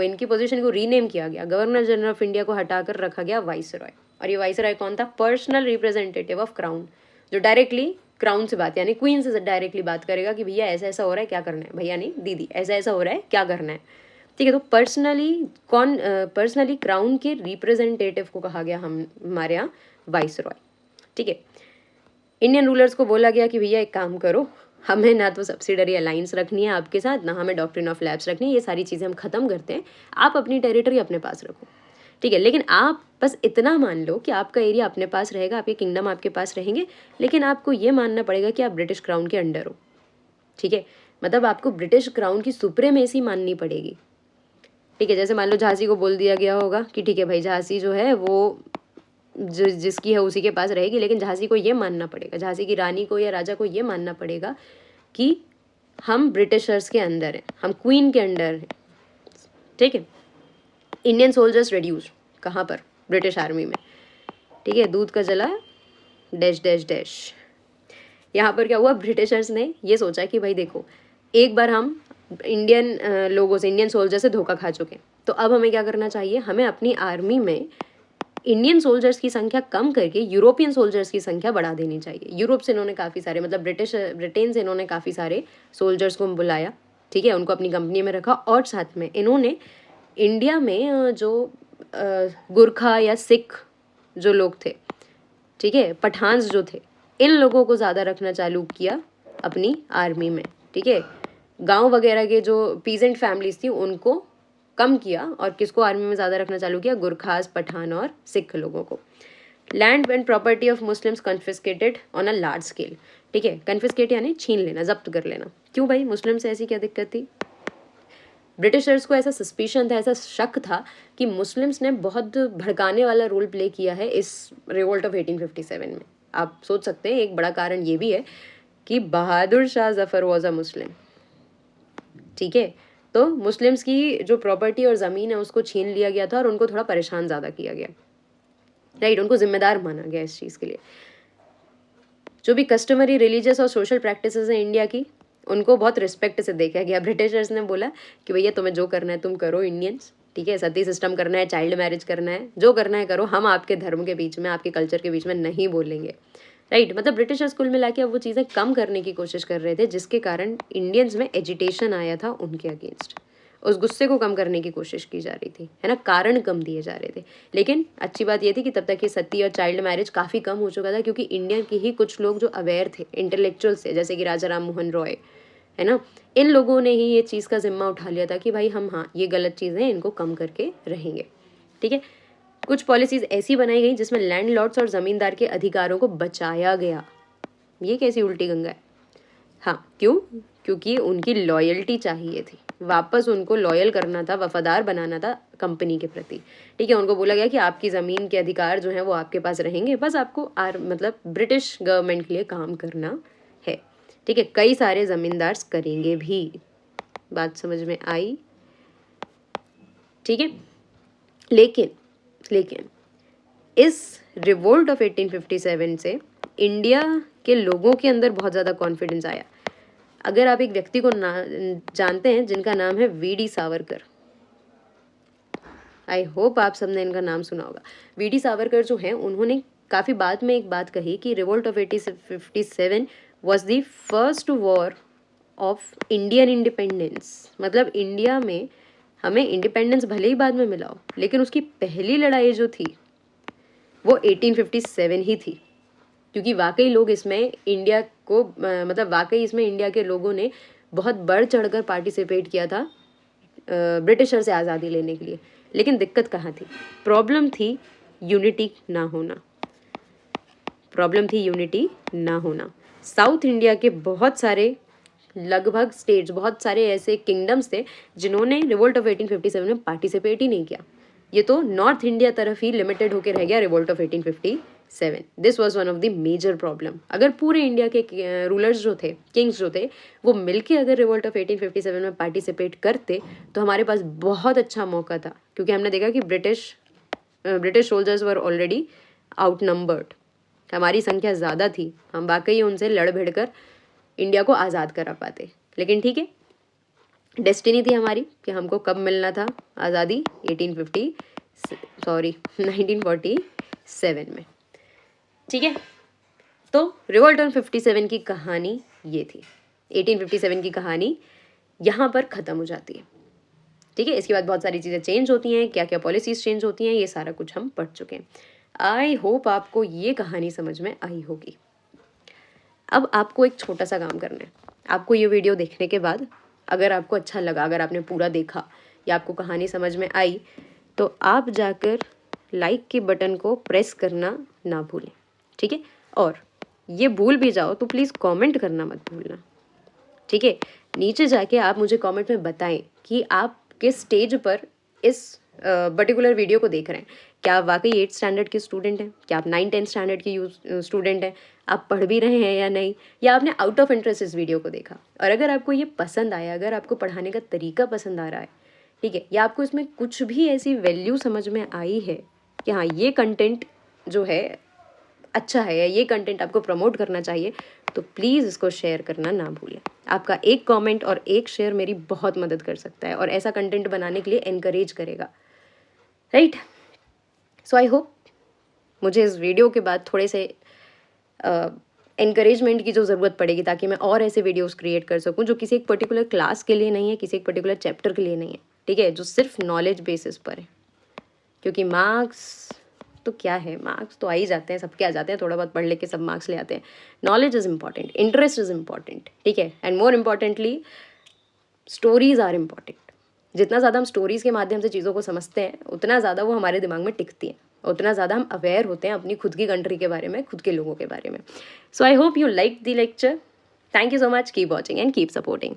को रीनेम किया गया। गवर्नर जनरल ऑफ इंडिया को हटाकर रखा गया वाइस रॉय। और ये वाइस रॉय कौन था? पर्सनल रिप्रेजेंटेटिव ऑफ क्राउन, जो डायरेक्टली क्राउन से बात, यानी क्वीन से डायरेक्टली बात करेगा कि भैया ऐसा ऐसा हो रहा है, क्या करना है, भैया नहीं दीदी ऐसा ऐसा हो रहा है, क्या करना है, ठीक है। तो पर्सनली क्राउन के रिप्रेजेंटेटिव को कहा गया हमारे यहाँ वाइस रॉय, ठीक है। इंडियन रूलर्स को बोला गया कि भैया एक काम करो, हमें ना तो सब्सिडरी अलाइंस रखनी है आपके साथ, ना हमें डॉक्ट्रिन ऑफ लैप्स रखनी है, ये सारी चीज़ें हम खत्म करते हैं, आप अपनी टेरिटरी अपने पास रखो, ठीक है। लेकिन आप बस इतना मान लो कि आपका एरिया अपने पास रहेगा, आपके किंगडम आपके पास रहेंगे, लेकिन आपको ये मानना पड़ेगा कि आप ब्रिटिश क्राउन के अंडर हो, ठीक है। मतलब आपको ब्रिटिश क्राउन की सुप्रीमेसी माननी पड़ेगी, ठीक है। जैसे मान लो झांसी को बोल दिया गया होगा कि ठीक है भाई, झांसी जो है वो जिसकी है उसी के पास रहेगी, लेकिन झांसी को ये मानना पड़ेगा, झांसी की रानी को या राजा को ये मानना पड़ेगा कि हम ब्रिटिशर्स के अंदर हैं, हम क्वीन के अंडर हैं, ठीक है। इंडियन सोल्जर्स रिड्यूस कहाँ पर? ब्रिटिश आर्मी में, ठीक है। दूध का जला डैश डैश डैश। यहाँ पर क्या हुआ? ब्रिटिशर्स ने ये सोचा कि भाई देखो, एक बार हम इंडियन लोगों से, इंडियन सोल्जर से धोखा खा चुके हैं, तो अब हमें क्या करना चाहिए? हमें अपनी आर्मी में इंडियन सोल्जर्स की संख्या कम करके यूरोपियन सोल्जर्स की संख्या बढ़ा देनी चाहिए। यूरोप से इन्होंने काफ़ी सारे, मतलब ब्रिटेन से इन्होंने काफ़ी सारे सोल्जर्स को बुलाया, ठीक है, उनको अपनी कंपनी में रखा, और साथ में इन्होंने इंडिया में जो गुरखा या सिख जो लोग थे, ठीक है, पठान्स जो थे, इन लोगों को ज़्यादा रखना चालू किया अपनी आर्मी में, ठीक है। गांव वगैरह के जो पीजेंट फैमिलीज थी उनको कम किया, और किसको आर्मी में ज़्यादा रखना चालू किया? गुरखास, पठान और सिख लोगों को। Land and property of Muslims confiscated on a large scale, ठीक है। कन्फिस्केट यानी छीन लेना, जब्त कर लेना। क्यों भाई? मुस्लिम से ऐसी क्या दिक्कत थी? ब्रिटिशर्स को ऐसा सस्पिशन था, ऐसा शक था कि मुस्लिम्स ने बहुत भड़काने वाला रोल प्ले किया है इस रिवोल्ट ऑफ 1857 में। आप सोच सकते हैं एक बड़ा कारण ये भी है कि बहादुर शाह जफर वॉज अ मुस्लिम, ठीक है। तो मुस्लिम्स की जो प्रॉपर्टी और ज़मीन है उसको छीन लिया गया था और उनको थोड़ा परेशान ज़्यादा किया गया, राइट। उनको जिम्मेदार माना गया इस चीज़ के लिए। जो भी कस्टमरी रिलीजियस और सोशल प्रैक्टिसेस हैं इंडिया की, उनको बहुत रिस्पेक्ट से देखा गया। ब्रिटिशर्स ने बोला कि भैया तुम्हें जो करना है तुम करो इंडियंस, ठीक है, सती सिस्टम करना है, चाइल्ड मैरिज करना है, जो करना है करो, हम आपके धर्म के बीच में, आपके कल्चर के बीच में नहीं बोलेंगे, राइट। मतलब ब्रिटिशर्स कुल मिला के अब वो चीज़ें कम करने की कोशिश कर रहे थे, जिसके कारण इंडियंस में एजिटेशन आया था उनके अगेंस्ट। उस गुस्से को कम करने की कोशिश की जा रही थी, है ना, कारण कम दिए जा रहे थे। लेकिन अच्छी बात ये थी कि तब तक ये सती और चाइल्ड मैरिज काफ़ी कम हो चुका था, क्योंकि इंडिया के ही कुछ लोग जो अवेयर थे, इंटेलेक्चुअल्स थे, जैसे कि राजा राम मोहन रॉय, है ना, इन लोगों ने ही ये चीज़ का जिम्मा उठा लिया था कि भाई हम, हाँ, ये गलत चीज़ें इनको कम करके रहेंगे, ठीक है। कुछ पॉलिसीज़ ऐसी बनाई गई जिसमें लैंडलॉर्ड्स और ज़मींदार के अधिकारों को बचाया गया। ये कैसी उल्टी गंगा है? हाँ, क्यों? क्योंकि उनकी लॉयल्टी चाहिए थी, वापस उनको लॉयल करना था, वफादार बनाना था कंपनी के प्रति, ठीक है। उनको बोला गया कि आपकी ज़मीन के अधिकार जो हैं वो आपके पास रहेंगे, बस आपको मतलब ब्रिटिश गवर्नमेंट के लिए काम करना है, ठीक है। कई सारे ज़मींदार करेंगे भी। बात समझ में आई? ठीक है। लेकिन इस रिवोल्ट ऑफ 1857 से इंडिया के लोगों के अंदर बहुत ज़्यादा कॉन्फिडेंस आया। अगर आप एक व्यक्ति को जानते हैं जिनका नाम है वीडी सावरकर, आई होप आप सबने इनका नाम सुना होगा। वीडी सावरकर जो हैं उन्होंने काफ़ी बाद में एक बात कही कि revolt of 1857 was the first war of Indian independence. मतलब इंडिया में हमें इंडिपेंडेंस भले ही बाद में मिला हो, लेकिन उसकी पहली लड़ाई जो थी वो 1857 ही थी, क्योंकि वाकई लोग इसमें इंडिया को मतलब वाकई इसमें इंडिया के लोगों ने बहुत बढ़ चढ़कर पार्टिसिपेट किया था ब्रिटिशर से आज़ादी लेने के लिए। लेकिन दिक्कत कहाँ थी? प्रॉब्लम थी यूनिटी ना होना, प्रॉब्लम थी यूनिटी ना होना। साउथ इंडिया के बहुत सारे लगभग स्टेट्स, बहुत सारे ऐसे किंगडम्स थे जिन्होंने रिवोल्ट ऑफ 1857 में पार्टिसिपेट ही नहीं किया। ये तो नॉर्थ इंडिया तरफ ही लिमिटेड होकर रह गया revolt of 1857। This was one of the major problem. अगर पूरे इंडिया के रूलर्स जो थे, किंग्स जो थे, वो मिलके अगर रिवोल्ट ऑफ 1857 में पार्टिसिपेट करते तो हमारे पास बहुत अच्छा मौका था, क्योंकि हमने देखा कि British soldiers were already out numbered. हमारी संख्या ज़्यादा थी, हम वाकई उनसे लड़ भिड़ कर इंडिया को आज़ाद करा पाते। लेकिन ठीक है, डेस्टिनी थी हमारी कि हमको कब मिलना था आज़ादी, 1947 में। ठीक है, तो रिवोल्ट ऑफ 57 की कहानी ये थी। 1857 की कहानी यहाँ पर ख़त्म हो जाती है। ठीक है, इसके बाद बहुत सारी चीज़ें चेंज होती हैं, क्या क्या पॉलिसीज़ चेंज होती हैं, ये सारा कुछ हम पढ़ चुके हैं। आई होप आपको ये कहानी समझ में आई होगी। अब आपको एक छोटा सा काम करना है। आपको ये वीडियो देखने के बाद अगर आपको अच्छा लगा, अगर आपने पूरा देखा या आपको कहानी समझ में आई, तो आप जाकर लाइक के बटन को प्रेस करना ना भूलें। ठीक है, और ये भूल भी जाओ तो प्लीज़ कमेंट करना मत भूलना। ठीक है, नीचे जाके आप मुझे कमेंट में बताएं कि आप किस स्टेज पर इस पर्टिकुलर वीडियो को देख रहे हैं। क्या आप वाकई 8th स्टैंडर्ड के स्टूडेंट हैं? क्या आप 9th-10th स्टैंडर्ड के स्टूडेंट हैं? आप पढ़ भी रहे हैं या नहीं, या आपने आउट ऑफ इंटरेस्ट इस वीडियो को देखा? और अगर आपको ये पसंद आया, अगर आपको पढ़ाने का तरीका पसंद आ रहा है, ठीक है, या आपको इसमें कुछ भी ऐसी वैल्यू समझ में आई है कि हाँ ये कंटेंट जो है अच्छा है, या ये कंटेंट आपको प्रमोट करना चाहिए, तो प्लीज़ इसको शेयर करना ना भूलें। आपका एक कमेंट और एक शेयर मेरी बहुत मदद कर सकता है और ऐसा कंटेंट बनाने के लिए एनकरेज करेगा, राइट? सो आई होप मुझे इस वीडियो के बाद थोड़े से एनकरेजमेंट की जो ज़रूरत पड़ेगी, ताकि मैं और ऐसे वीडियोस क्रिएट कर सकूं जो किसी एक पर्टिकुलर क्लास के लिए नहीं है, किसी एक पर्टिकुलर चैप्टर के लिए नहीं है, ठीक है, जो सिर्फ नॉलेज बेसिस पर है। क्योंकि मार्क्स तो क्या है, मार्क्स तो आ ही जाते हैं, सबके आ जाते हैं, थोड़ा बहुत पढ़ लेके सब मार्क्स ले आते हैं। Knowledge is important, interest is important, ठीक है, and more importantly stories are important. जितना ज़्यादा हम स्टोरीज़ के माध्यम से चीज़ों को समझते हैं, उतना ज़्यादा वो हमारे दिमाग में टिकती हैं, उतना ज़्यादा हम अवेयर होते हैं अपनी खुद की कंट्री के बारे में, खुद के लोगों के बारे में। So I hope you like the lecture. Thank you so much, keep watching and keep supporting.